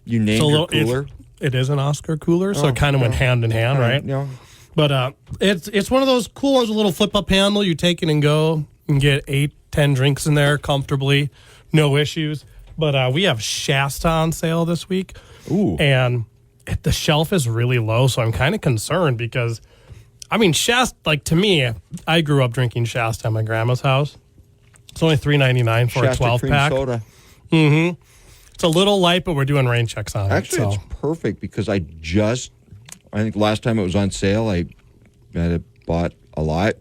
You named your cooler. It is an Oscar cooler, so it kind of went hand in hand, right? Yeah. But it's one of those cool ones with a little flip-up handle. You take it and go and get 8-10 drinks in there comfortably, no issues. But we have Shasta on sale this week. Ooh. And the shelf is really low, so I'm kind of concerned because, I mean, Shasta, to me, I grew up drinking Shasta at my grandma's house. It's only $3.99 for Shasta a 12-pack. cream soda. Mm-hmm. It's a little light, but we're doing rain checks on Actually, it. it's perfect because I think last time it was on sale, I had bought a lot.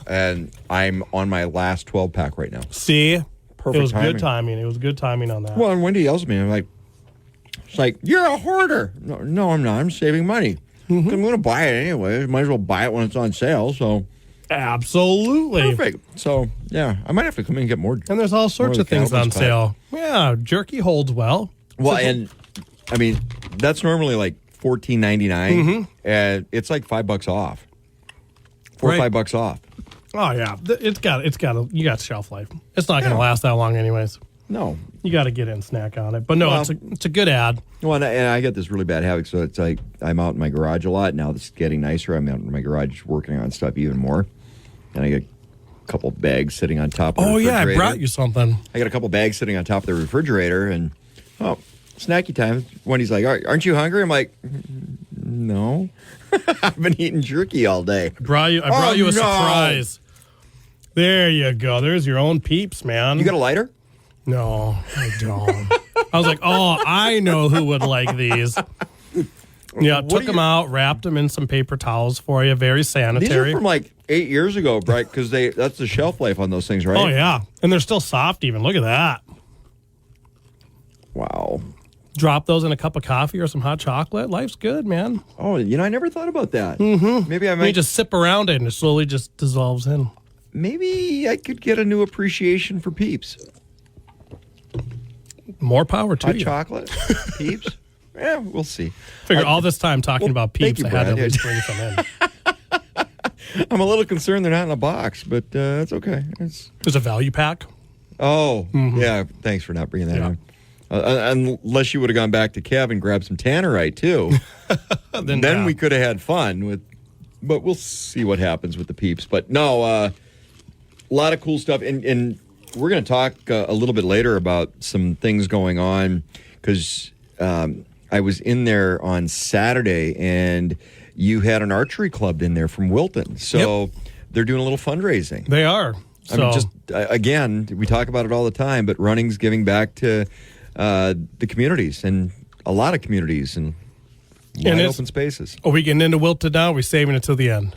And I'm on my last 12-pack right now. See? Perfect It was timing. good timing. It was good timing on that. Well, and Wendy yells at me. I'm like, It's like, you're a hoarder. No, I'm not. I'm saving money. I'm going to buy it anyway. Might as well buy it when it's on sale. So Absolutely. perfect. So yeah, I might have to come in and get more. And there's all sorts more of things on Cowboys sale. Yeah, jerky holds well. Well, and I mean, that's normally like $14.99, and it's like $5 off. $4 or $5 off. Oh yeah, you got shelf life. It's not going to last that long, anyways. No, you got to get in snack on it. But no, it's a good ad. Well, and I get this really bad habit, so it's like I'm out in my garage a lot. Now this is getting nicer. I'm out in my garage working on stuff even more, and I get a couple bags sitting on top of the refrigerator. I brought you something. I got a couple bags sitting on top of the refrigerator, and snacky time. Wendy's like, aren't you hungry? I'm like, no. I've been eating jerky all day. I brought you a surprise. There you go. There's your own Peeps, man. You got a lighter? No, I don't. I was like, I know who would like these. Yeah, took them out, wrapped them in some paper towels for you. Very sanitary. These are from like 8 years ago, right? Because that's the shelf life on those things, right? Oh, yeah. And they're still soft even. Look at that. Wow. Drop those in a cup of coffee or some hot chocolate. Life's good, man. Oh, I never thought about that. Mm-hmm. Maybe I might. You just sip around it and it slowly just dissolves in. Maybe I could get a new appreciation for Peeps. More power to you. Hot chocolate? Peeps? Yeah, we'll see. Figure all this time talking about Peeps, I had to at least bring some in. I'm a little concerned they're not in a box, but it's okay. There's a value pack. Oh, yeah. Thanks for not bringing that in. Unless you would have gone back to Kev and grabbed some Tannerite, too. then we could have had fun. But we'll see what happens with the Peeps. But no, a lot of cool stuff. And we're going to talk a little bit later about some things going on because I was in there on Saturday and you had an archery club in there from Wilton. So they're doing a little fundraising. They are. I mean, just again, we talk about it all the time, but running's giving back to the communities and a lot of communities and wide open spaces. Are we getting into Wilton now? Or are we saving it till the end?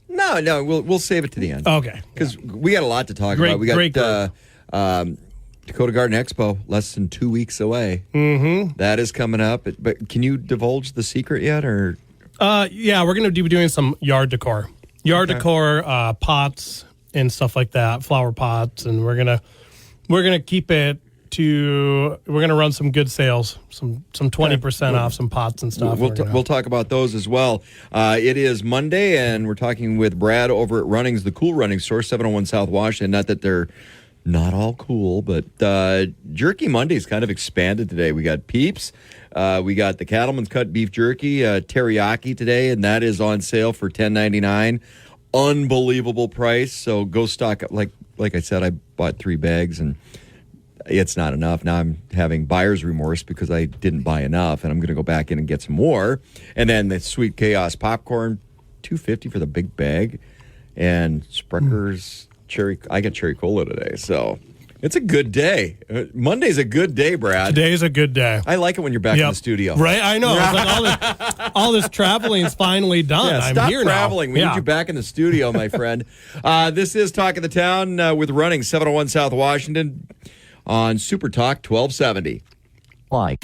No, we'll save it to the end. Okay. Because we got a lot to talk about. We got Dakota Garden Expo less than 2 weeks away. Mm-hmm. That is coming up. But can you divulge the secret yet? Or yeah, we're going to be doing some yard decor. Decor, pots and stuff like that, flower pots, and we're gonna keep it to. We're gonna run some good sales, some 20% off some pots and stuff. We'll talk about those as well. It is Monday, and we're talking with Brad over at Runnings, the Cool Running Store, 701 South Washington. Not that they're not all cool, but Jerky Monday's kind of expanded today. We got Peeps. We got the Cattleman's Cut Beef Jerky, teriyaki today, and that is on sale for $10.99. Unbelievable price. So go stock up. Like I said, I bought 3 bags, and it's not enough. Now I'm having buyer's remorse because I didn't buy enough, and I'm going to go back in and get some more. And then the Sweet Chaos popcorn, $2.50 for the big bag, and Sprecker's cherry. I got cherry cola today, so it's a good day. Monday's a good day, Brad. Today's a good day. I like it when you're back in the studio. Right, I know. It's like all this traveling is finally done. Yeah, I'm stop here traveling. now. We need you back in the studio, my friend. This is Talk of the Town with Running, 701 South Washington on Super Talk 1270. Why?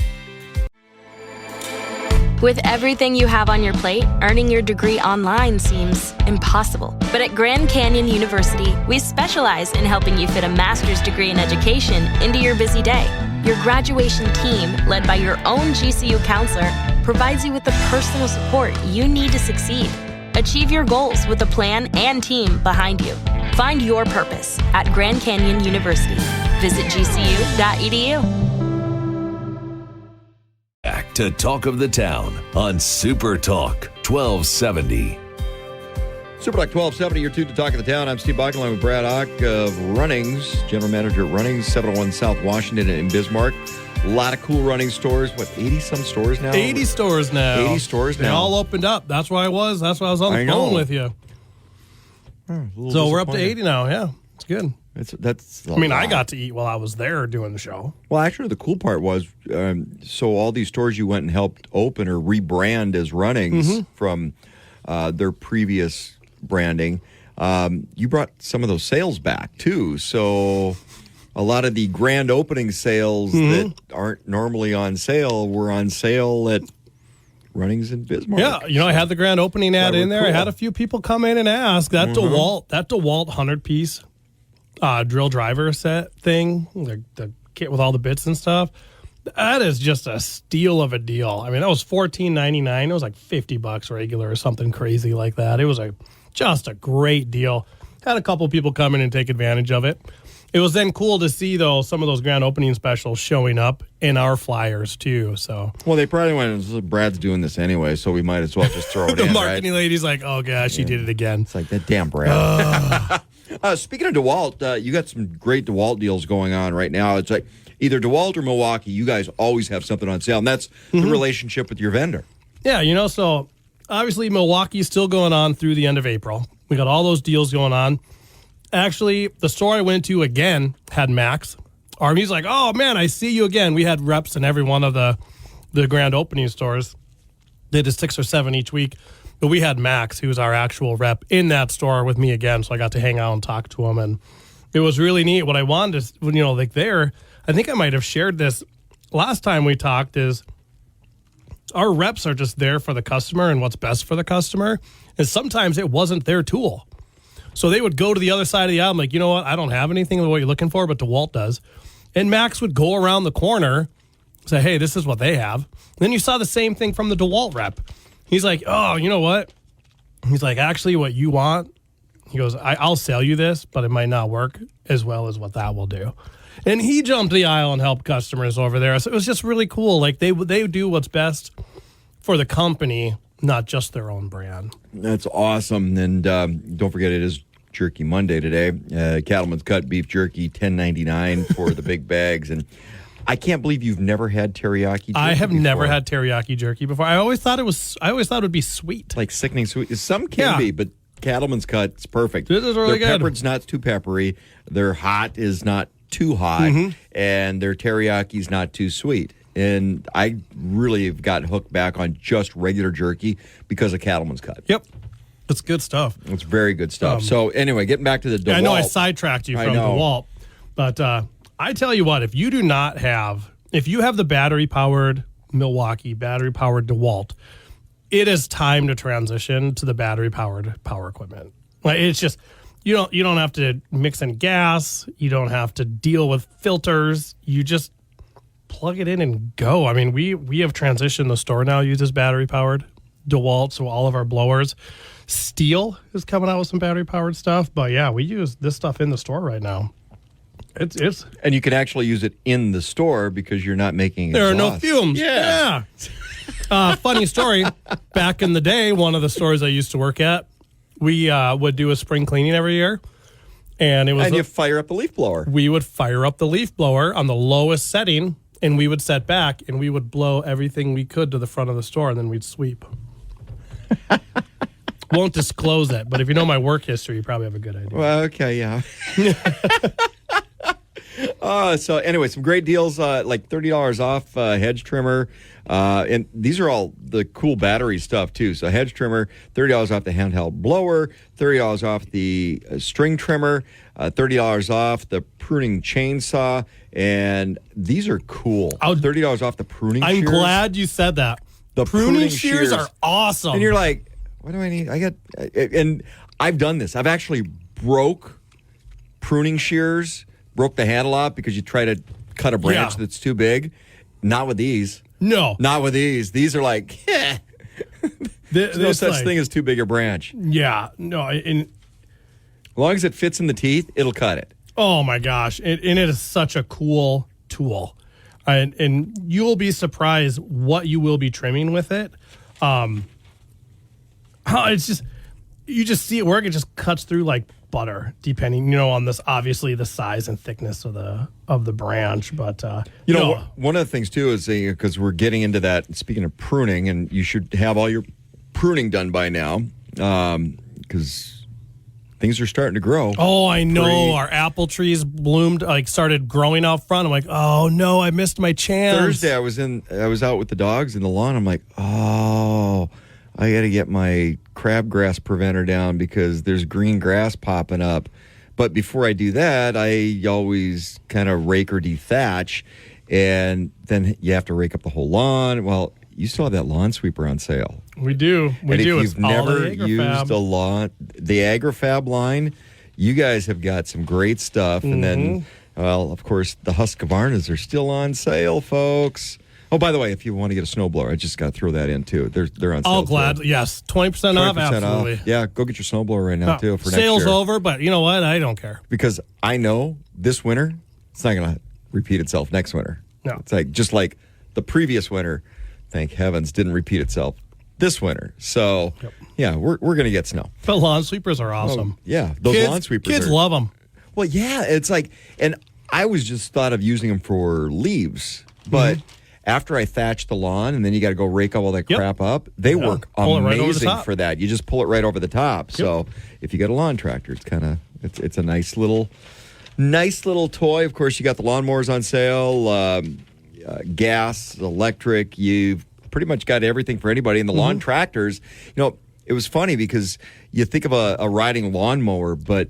With everything you have on your plate, earning your degree online seems impossible. But at Grand Canyon University, we specialize in helping you fit a master's degree in education into your busy day. Your graduation team, led by your own GCU counselor, provides you with the personal support you need to succeed. Achieve your goals with a plan and team behind you. Find your purpose at Grand Canyon University. Visit gcu.edu. Back to Talk of the Town on Super Talk 1270. Super Talk 1270, you're tuned to Talk of the Town. I'm Steve Bach, along with Brad Ock of Runnings, General Manager at Runnings, 701 South Washington in Bismarck. A lot of cool running stores. 80-some stores now? 80 stores now. 80 stores now. They all opened up. That's where I was. That's why I was on the phone with you. So we're up to 80 now. Yeah, it's good. I got to eat while I was there doing the show. Well, actually, the cool part was, so all these stores you went and helped open or rebrand as Runnings from their previous branding, you brought some of those sales back, too. So a lot of the grand opening sales that aren't normally on sale were on sale at Runnings in Bismarck. Yeah, I had the grand opening ad in there. Cool. I had a few people come in and ask that DeWalt 100-piece drill driver set thing, the kit with all the bits and stuff. That is just a steal of a deal. I mean, that was $14.99. It was like $50 regular or something crazy like that. It was just a great deal. Had a couple people come in and take advantage of it. It was then cool to see, though, some of those grand opening specials showing up in our flyers, too. So, well, they probably went, Brad's doing this anyway, so we might as well just throw it the in, marketing lady's like, oh, gosh, she did it again. It's like, that damn Brad. Speaking of DeWalt, you got some great DeWalt deals going on right now. It's like either DeWalt or Milwaukee, you guys always have something on sale, and that's the relationship with your vendor. Yeah, so obviously Milwaukee's still going on through the end of April. We got all those deals going on. Actually, the store I went to again had Max. Army's like, oh, man, I see you again. We had reps in every one of the grand opening stores. They did 6 or 7 each week. But we had Max, who was our actual rep, in that store with me again. So I got to hang out and talk to him. And it was really neat. What I wanted to, I think I might have shared this last time we talked, is our reps are just there for the customer and what's best for the customer. And sometimes it wasn't their tool. So they would go to the other side of the aisle, like, you know what, I don't have anything of what you're looking for, but DeWalt does. And Max would go around the corner, say, hey, this is what they have. And then you saw the same thing from the DeWalt rep. He's like, oh, you know what? He's like, actually, what you want, he goes, I'll sell you this, but it might not work as well as what that will do. And he jumped the aisle and helped customers over there. So it was just really cool. Like, they do what's best for the company, not just their own brand. That's awesome. And don't forget, it is Jerky Monday today. Cattleman's Cut beef jerky, $10.99 for the big bags. And I can't believe you've never had teriyaki jerky I have before. never had teriyaki jerky before. I always thought it would be sweet. Like sickening sweet. Some can be, but Cattleman's Cut is perfect. This is really good. Their peppered's not too peppery. Their hot is not too hot. And their teriyaki's not too sweet. And I really have got hooked back on just regular jerky because of Cattleman's Cut. Yep. It's good stuff. It's very good stuff. So anyway, getting back to the DeWalt. Yeah, I know I sidetracked you from DeWalt. But I tell you what, if you have the battery-powered Milwaukee, battery-powered DeWalt, it is time to transition to the battery-powered power equipment. Like, it's just, you don't have to mix in gas. You don't have to deal with filters. You just plug it in and go. I mean, we have transitioned. The store now uses battery-powered DeWalt, so all of our blowers. Steel is coming out with some battery-powered stuff. But, yeah, we use this stuff in the store right now. It's and you can actually use it in the store because you're not making exhaust. There are no fumes. Yeah. Funny story. Back in the day, one of the stores I used to work at, we would do a spring cleaning every year. And you fire up the leaf blower. We would fire up the leaf blower on the lowest setting, and we would set back, and we would blow everything we could to the front of the store, and then we'd sweep. Won't disclose it, but if you know my work history, you probably have a good idea. Well, okay, yeah. So anyway, some great deals, like $30 off hedge trimmer. And these are all the cool battery stuff, too. So hedge trimmer, $30 off the handheld blower, $30 off the string trimmer, $30 off the pruning chainsaw. And these are cool. $30 off the pruning shears. I'm glad you said that. The pruning shears are awesome. And you're like, what do I need? And I've done this. I've actually broke pruning shears, broke the handle off because you try to cut a branch that's too big. Not with these. No. Not with these. These are like, there's no such thing as too big a branch. Yeah. No. As long as it fits in the teeth, it'll cut it. Oh, my gosh. And it is such a cool tool. And you will be surprised what you will be trimming with it. It's just, you just see it work. It just cuts through like butter, depending, on this, obviously the size and thickness of the branch. But, one of the things too is because we're getting into that, speaking of pruning, and you should have all your pruning done by now because things are starting to grow. Oh, I know. Our apple trees bloomed, started growing out front. I'm like, oh no, I missed my chance. Thursday, I was out with the dogs in the lawn. I'm like, oh, I got to get my crabgrass preventer down because there's green grass popping up. But before I do that, I always kind of rake or dethatch, and then you have to rake up the whole lawn. Well, you still have that lawn sweeper on sale. We do. And if you've never used the AgriFab line, you guys have got some great stuff. And then, well, of course, the Husqvarnas are still on sale, folks. Oh, by the way, if you want to get a snowblower, I just got to throw that in, too. They're on sale. Oh, glad. Yes, 20% off, absolutely. Off. Yeah, go get your snowblower right now, too, for next year. Sale's over, but you know what? I don't care. Because I know this winter, it's not going to repeat itself next winter. No. It's like just like the previous winter, thank heavens, didn't repeat itself this winter. So, yeah, we're going to get snow. But lawn sweepers are awesome. Yeah, those lawn sweepers kids love them. Well, yeah, it's like, and I was just thought of using them for leaves, but after I thatch the lawn and then you got to go rake all that crap up, they work amazing for that. You just pull it right over the top. So if you got a lawn tractor, it's kind of, it's a nice little toy. Of course, you got the lawnmowers on sale, gas, electric. You've pretty much got everything for anybody. And the lawn tractors, you know, it was funny because you think of a riding lawnmower, but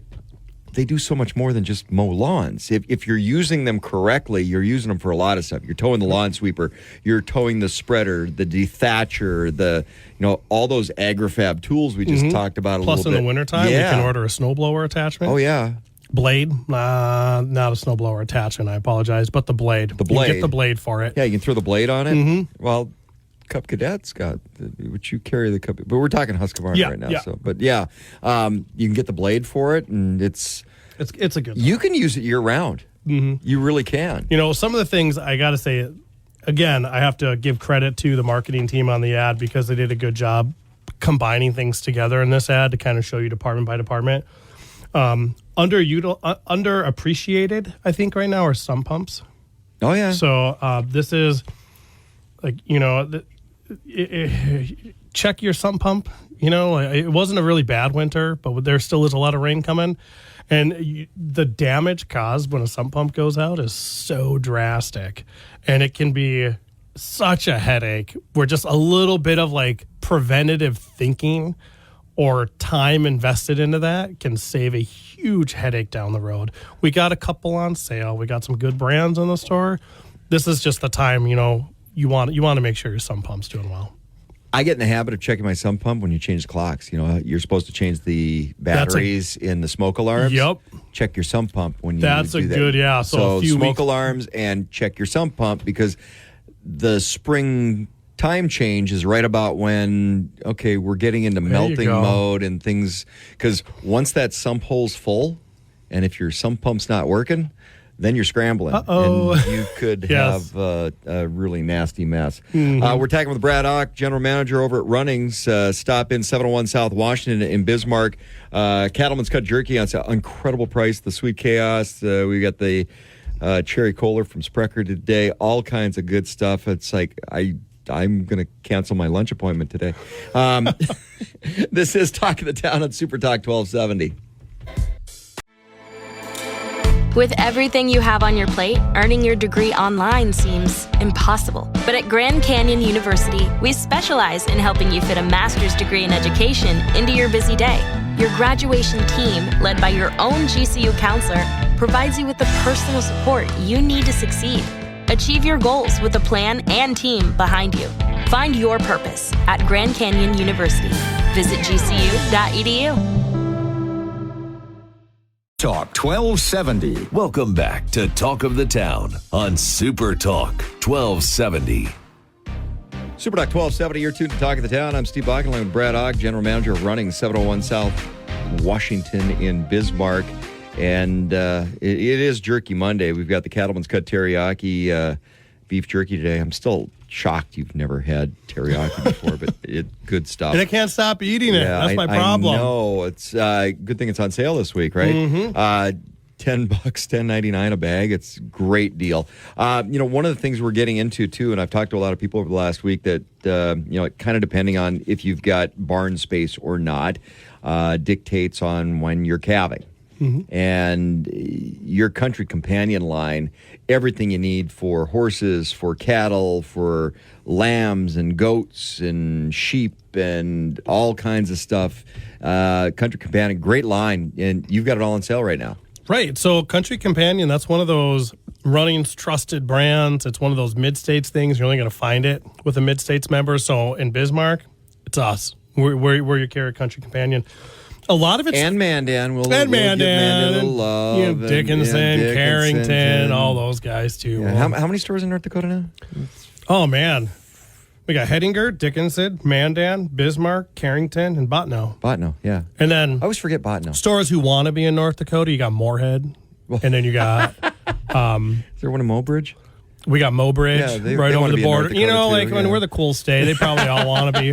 they do so much more than just mow lawns. If you're using them correctly, you're using them for a lot of stuff. You're towing the lawn sweeper, you're towing the spreader, the dethatcher, all those AgriFab tools we just talked about a Plus little bit. in the wintertime, you can order a snowblower attachment. Oh, yeah. Blade, not a snowblower attachment, I apologize, but the blade. The blade. You get the blade for it. Yeah, you can throw the blade on it. Well, Cup Cadet's got, which you carry the Cup, but we're talking Husqvarna right now. Yeah. So, but yeah, you can get the blade for it, and it's a good. You can use it year round. You really can. You know, some of the things I got to say, again, I have to give credit to the marketing team on the ad because they did a good job combining things together in this ad to kind of show you department by department. Underappreciated, I think, right now are sump pumps. Oh yeah. So this is like, you know, check your sump pump. You know, it wasn't a really bad winter, but there still is a lot of rain coming. And the damage caused when a sump pump goes out is so drastic. And it can be such a headache where just a little bit of like preventative thinking or time invested into that can save a huge headache down the road. We got a couple on sale. We got some good brands in the store. This is just the time, you know, you want to make sure your sump pump's doing well. I get in the habit of checking my sump pump when you change the clocks. You know, you're supposed to change the batteries in the smoke alarms. Yep. Check your sump pump when you That's do that. Good, yeah. So a few smoke alarms and check your sump pump because the spring time change is right about when, okay, we're getting into melting mode and things. Because once that sump hole's full, and if your sump pump's not working, then you're scrambling. Uh-oh. And you could have a really nasty mess. We're talking with Brad Ock, general manager over at Runnings. Stop in 701 South Washington in Bismarck. Cattleman's Cut Jerky on sale. Incredible price. The Sweet Chaos. We got the Cherry Cola from Sprecher today. All kinds of good stuff. It's like I'm going to cancel my lunch appointment today. This is Talk of the Town on Super Talk 1270. With everything you have on your plate, earning your degree online seems impossible. But at Grand Canyon University, we specialize in helping you fit a master's degree in education into your busy day. Your graduation team, led by your own GCU counselor, provides you with the personal support you need to succeed. Achieve your goals with a plan and team behind you. Find your purpose at Grand Canyon University. Visit gcu.edu. Talk 1270. Welcome back to Talk of the Town on Super Talk 1270. Super Talk 1270, you're tuned to Talk of the Town. I'm Steve Bakken, along with Brad Ogg, general manager of Running 701 South Washington in Bismarck. And it is Jerky Monday. We've got the Cattleman's Cut Teriyaki beef jerky today. I'm still shocked you've never had teriyaki before, but good stuff. And I can't stop eating it. That's my problem. I know. It's good thing it's on sale this week, right? $10, $10.99 a bag. It's a great deal. One of the things we're getting into too, and I've talked to a lot of people over the last week that kind of depending on if you've got barn space or not, dictates on when you're calving. And your Country Companion line, everything you need for horses, for cattle, for lambs and goats and sheep and all kinds of stuff. Country Companion, great line, and you've got it all on sale right now. Right. So Country Companion, that's one of those running's trusted brands. It's one of those mid-states things. You're only going to find it with a mid-states member. So in Bismarck, it's us. We're your Carrot Country Companion. A lot of it's... And Mandan. We'll Mandan, give Mandan a little love. You know, Dickinson, Carrington, all those guys, too. Yeah. How many stores in North Dakota now? Oh, man. We got Hettinger, Dickinson, Mandan, Bismarck, Carrington, and Botno. Botno, yeah. And then... I always forget Botno. Stores who want to be in North Dakota, you got Moorhead. And then you got... Is there one in Mobridge? We got Mobridge right over the border. You know, like when we're the cool state, they probably all want to be.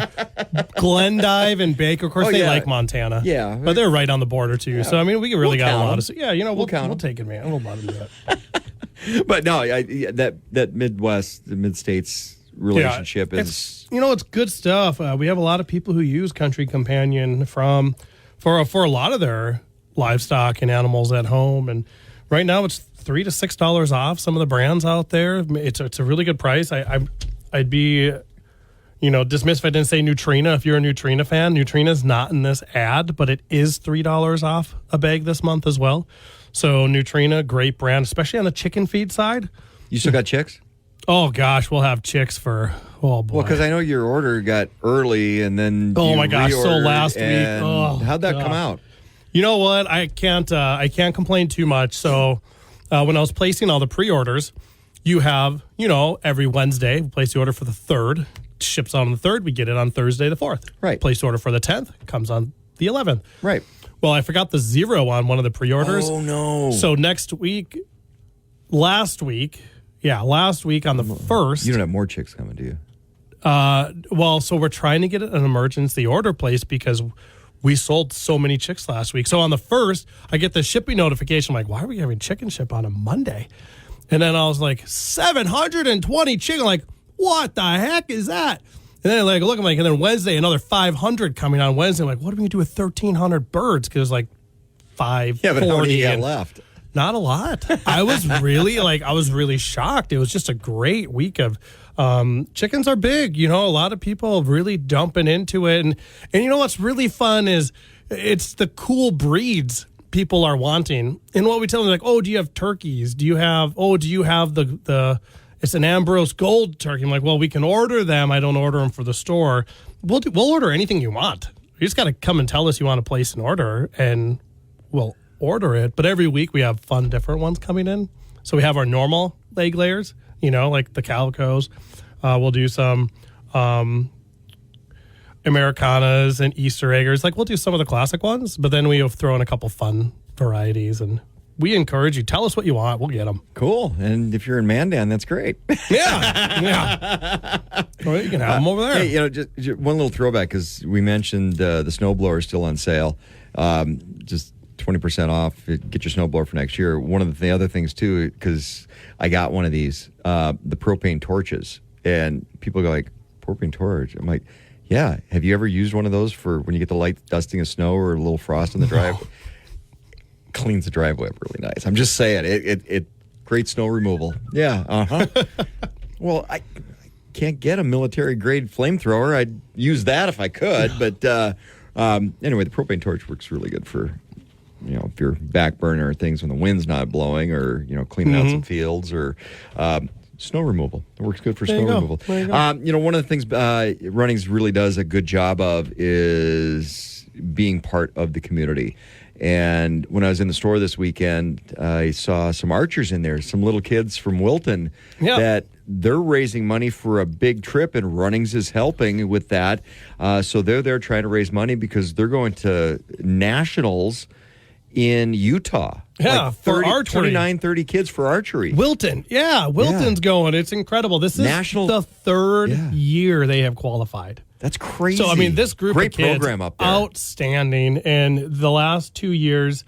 Glendive and Baker, of course, they like Montana. Yeah. But they're right on the border, too. Yeah. So, I mean, we really got a lot of... Yeah, you know, we'll take it, man. We'll let them do it. But no, that Midwest, the mid-states relationship is... It's good stuff. We have a lot of people who use Country Companion for a lot of their livestock and animals at home. And right now it's $3 to $6 off some of the brands out there. It's a really good price. I'd be dismissed if I didn't say Nutrina. If you're a Nutrina fan, Nutrina's not in this ad, but it is $3 off a bag this month as well. So Nutrina, great brand, especially on the chicken feed side. You still got chicks? Oh gosh, we'll have chicks for boy. Well, because I know your order got early and then my gosh, so last week. How'd that come out? You know what? I can't complain too much. So when I was placing all the pre-orders, you have, every Wednesday, we place the order for the 3rd, ships on the 3rd, we get it on Thursday the 4th. Right. Place order for the 10th, comes on the 11th. Right. Well, I forgot the 0 on one of the pre-orders. Oh, no. So last week on the 1st. You don't have more chicks coming, do you? So we're trying to get an emergency order placed because we sold so many chicks last week. So on the 1st, I get the shipping notification. I'm like, why are we having chicken ship on a Monday? And then I was like, 720 chicken. I'm like, what the heck is that? And then I'm like, and then Wednesday, another 500 coming on Wednesday. I'm like, what are we going to do with 1,300 birds? Because like 540. Yeah, but how many you got left? Not a lot. I was really shocked. It was just a great week of chickens are big. A lot of people really dumping into it. And what's really fun is it's the cool breeds people are wanting. And what we tell them, like, oh, do you have turkeys? Do you have the it's an Ambrose Gold turkey. I'm like, well, we can order them. I don't order them for the store. We'll order anything you want. You just got to come and tell us you want to place an order and we'll order it. But every week we have fun different ones coming in. So we have our normal leg layers, like the calicos. We'll do some Americanas and Easter eggers. Like we'll do some of the classic ones, but then we throw in a couple fun varieties. And we encourage you. Tell us what you want. We'll get them. Cool. And if you're in Mandan, that's great. Yeah. Well, you can have them over there. Hey, just one little throwback because we mentioned the snowblower is still on sale. Just 20% off. Get your snowblower for next year. One of the other things too, because I got one of these, the propane torches, and people go like, propane torch. I'm like, yeah. Have you ever used one of those for when you get the light dusting of snow or a little frost in the driveway? Cleans the driveway up really nice. I'm just saying, it great snow removal. Yeah. Well, I can't get a military grade flamethrower. I'd use that if I could, but anyway, the propane torch works really good for. If you're back burner or things when the wind's not blowing or, cleaning out some fields or snow removal. It works good for snow removal. One of the things Runnings really does a good job of is being part of the community. And when I was in the store this weekend, I saw some archers in there, some little kids from Wilton that they're raising money for a big trip, and Runnings is helping with that. So they're there trying to raise money because they're going to nationals in Utah. Yeah, like for archery. 29, 30 kids for archery. Wilton's going. It's incredible. This is the 3rd year they have qualified. That's crazy. So, this group Great of kids, program up there. Outstanding. And the last 2 years,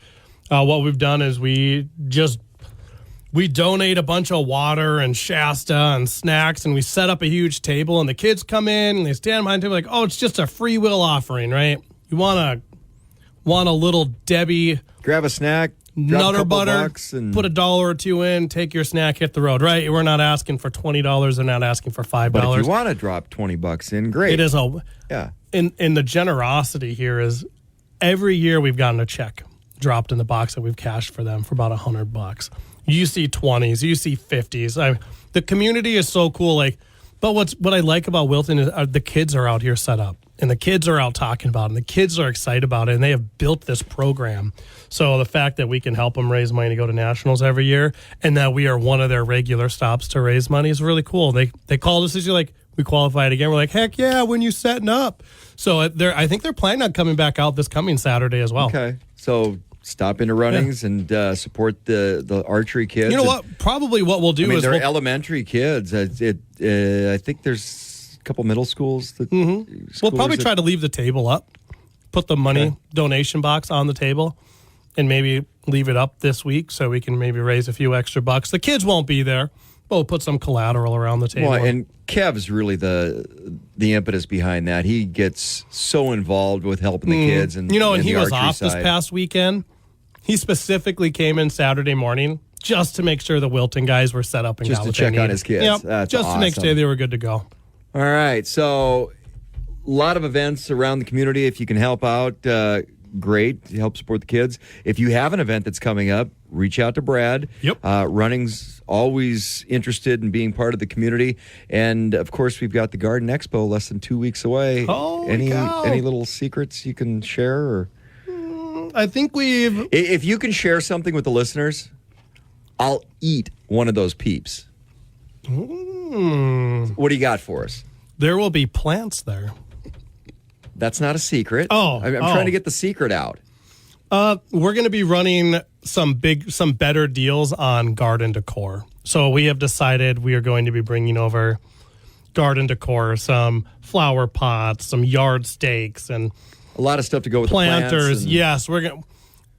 what we've done is we donate a bunch of water and Shasta and snacks, and we set up a huge table, and the kids come in, and they stand behind the table like, oh, it's just a free will offering, right? You want a little Debbie. Grab a snack. Nutter butter, put $1 or $2 in, take your snack, hit the road, right? We're not asking for $20. They're not asking for $5. But if you want to drop $20 in, great. It is And the generosity here is every year we've gotten a check dropped in the box that we've cashed for them for about $100. You see 20s, you see 50s. The community is so cool. But what I like about Wilton is the kids are out here set up, and the kids are out talking about it, and the kids are excited about it, and they have built this program. So the fact that we can help them raise money to go to nationals every year, and that we are one of their regular stops to raise money is really cool. They called us, we qualified again. We're like, heck yeah, when you setting up? So I think they're planning on coming back out this coming Saturday as well. Okay, so stop into Runnings and support the archery kids. You know what? Probably what we'll do is they're elementary kids. I think there's a couple middle schools that we'll probably try to leave the table up, put the money donation box on the table, and maybe leave it up this week so we can maybe raise a few extra bucks. The kids won't be there, but we'll put some collateral around the table. Well, and Kev's really the impetus behind that. He gets so involved with helping the kids, and and he was off this past weekend. He specifically came in Saturday morning just to make sure the Wilton guys were set up and just got to what check they on needed. his kids. Yep, That's just awesome. to make sure they were good to go. All right, so a lot of events around the community. If you can help out, great. Help support the kids. If you have an event that's coming up, reach out to Brad. Yep. Running's always interested in being part of the community. And, of course, we've got the Garden Expo less than 2 weeks away. Holy cow. Any little secrets you can share? Or? I think If you can share something with the listeners, I'll eat one of those peeps. What do you got for us? There will be plants there. That's not a secret. Oh, I'm trying to get the secret out. We're going to be running some better deals on garden decor. So we have decided we are going to be bringing over garden decor, some flower pots, some yard stakes, and a lot of stuff to go with planters. The plants Yes, we're going.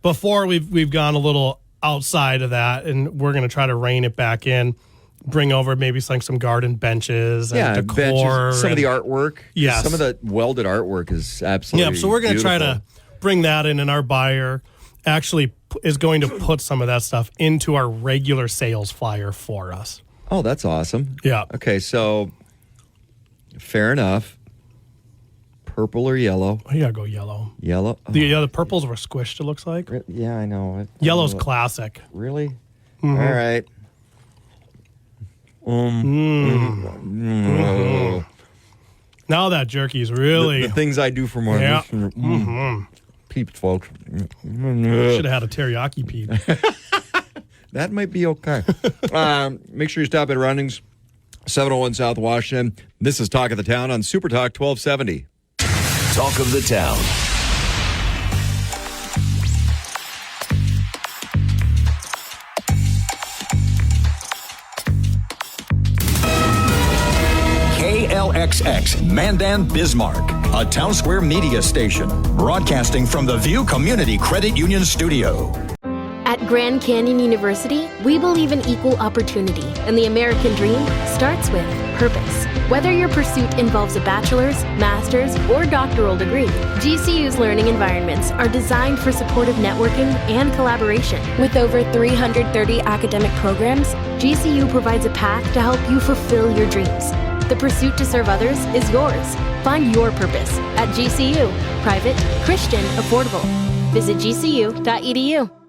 Before we've gone a little outside of that, and we're going to try to rein it back in. Bring over maybe some garden benches and decor. Benches, some of the artwork. Yes. Some of the welded artwork is absolutely so we're going to try beautiful. to bring that in, and our buyer actually is going to put some of that stuff into our regular sales flyer for us. Oh, that's awesome. Yeah. Okay, so fair enough. Purple or yellow? Oh, you got to go yellow. Yellow? Oh. The purples were squished, it looks like. Yeah, I know. Yellow's classic. Really? Mm-hmm. All right. Now that jerky's really... The things I do for more. Yeah. Peeps, folks. Should have had a teriyaki peep. That might be okay. Make sure you stop at Runnings, 701 South Washington. This is Talk of the Town on Super Talk 1270. Talk of the Town. KLXX Mandan Bismarck, a Town Square media station, broadcasting from the View Community Credit Union Studio. At Grand Canyon University, we believe in equal opportunity, and the American dream starts with purpose. Whether your pursuit involves a bachelor's, master's, or doctoral degree, GCU's learning environments are designed for supportive networking and collaboration. With over 330 academic programs, GCU provides a path to help you fulfill your dreams. The pursuit to serve others is yours. Find your purpose at GCU. Private, Christian, affordable. Visit gcu.edu.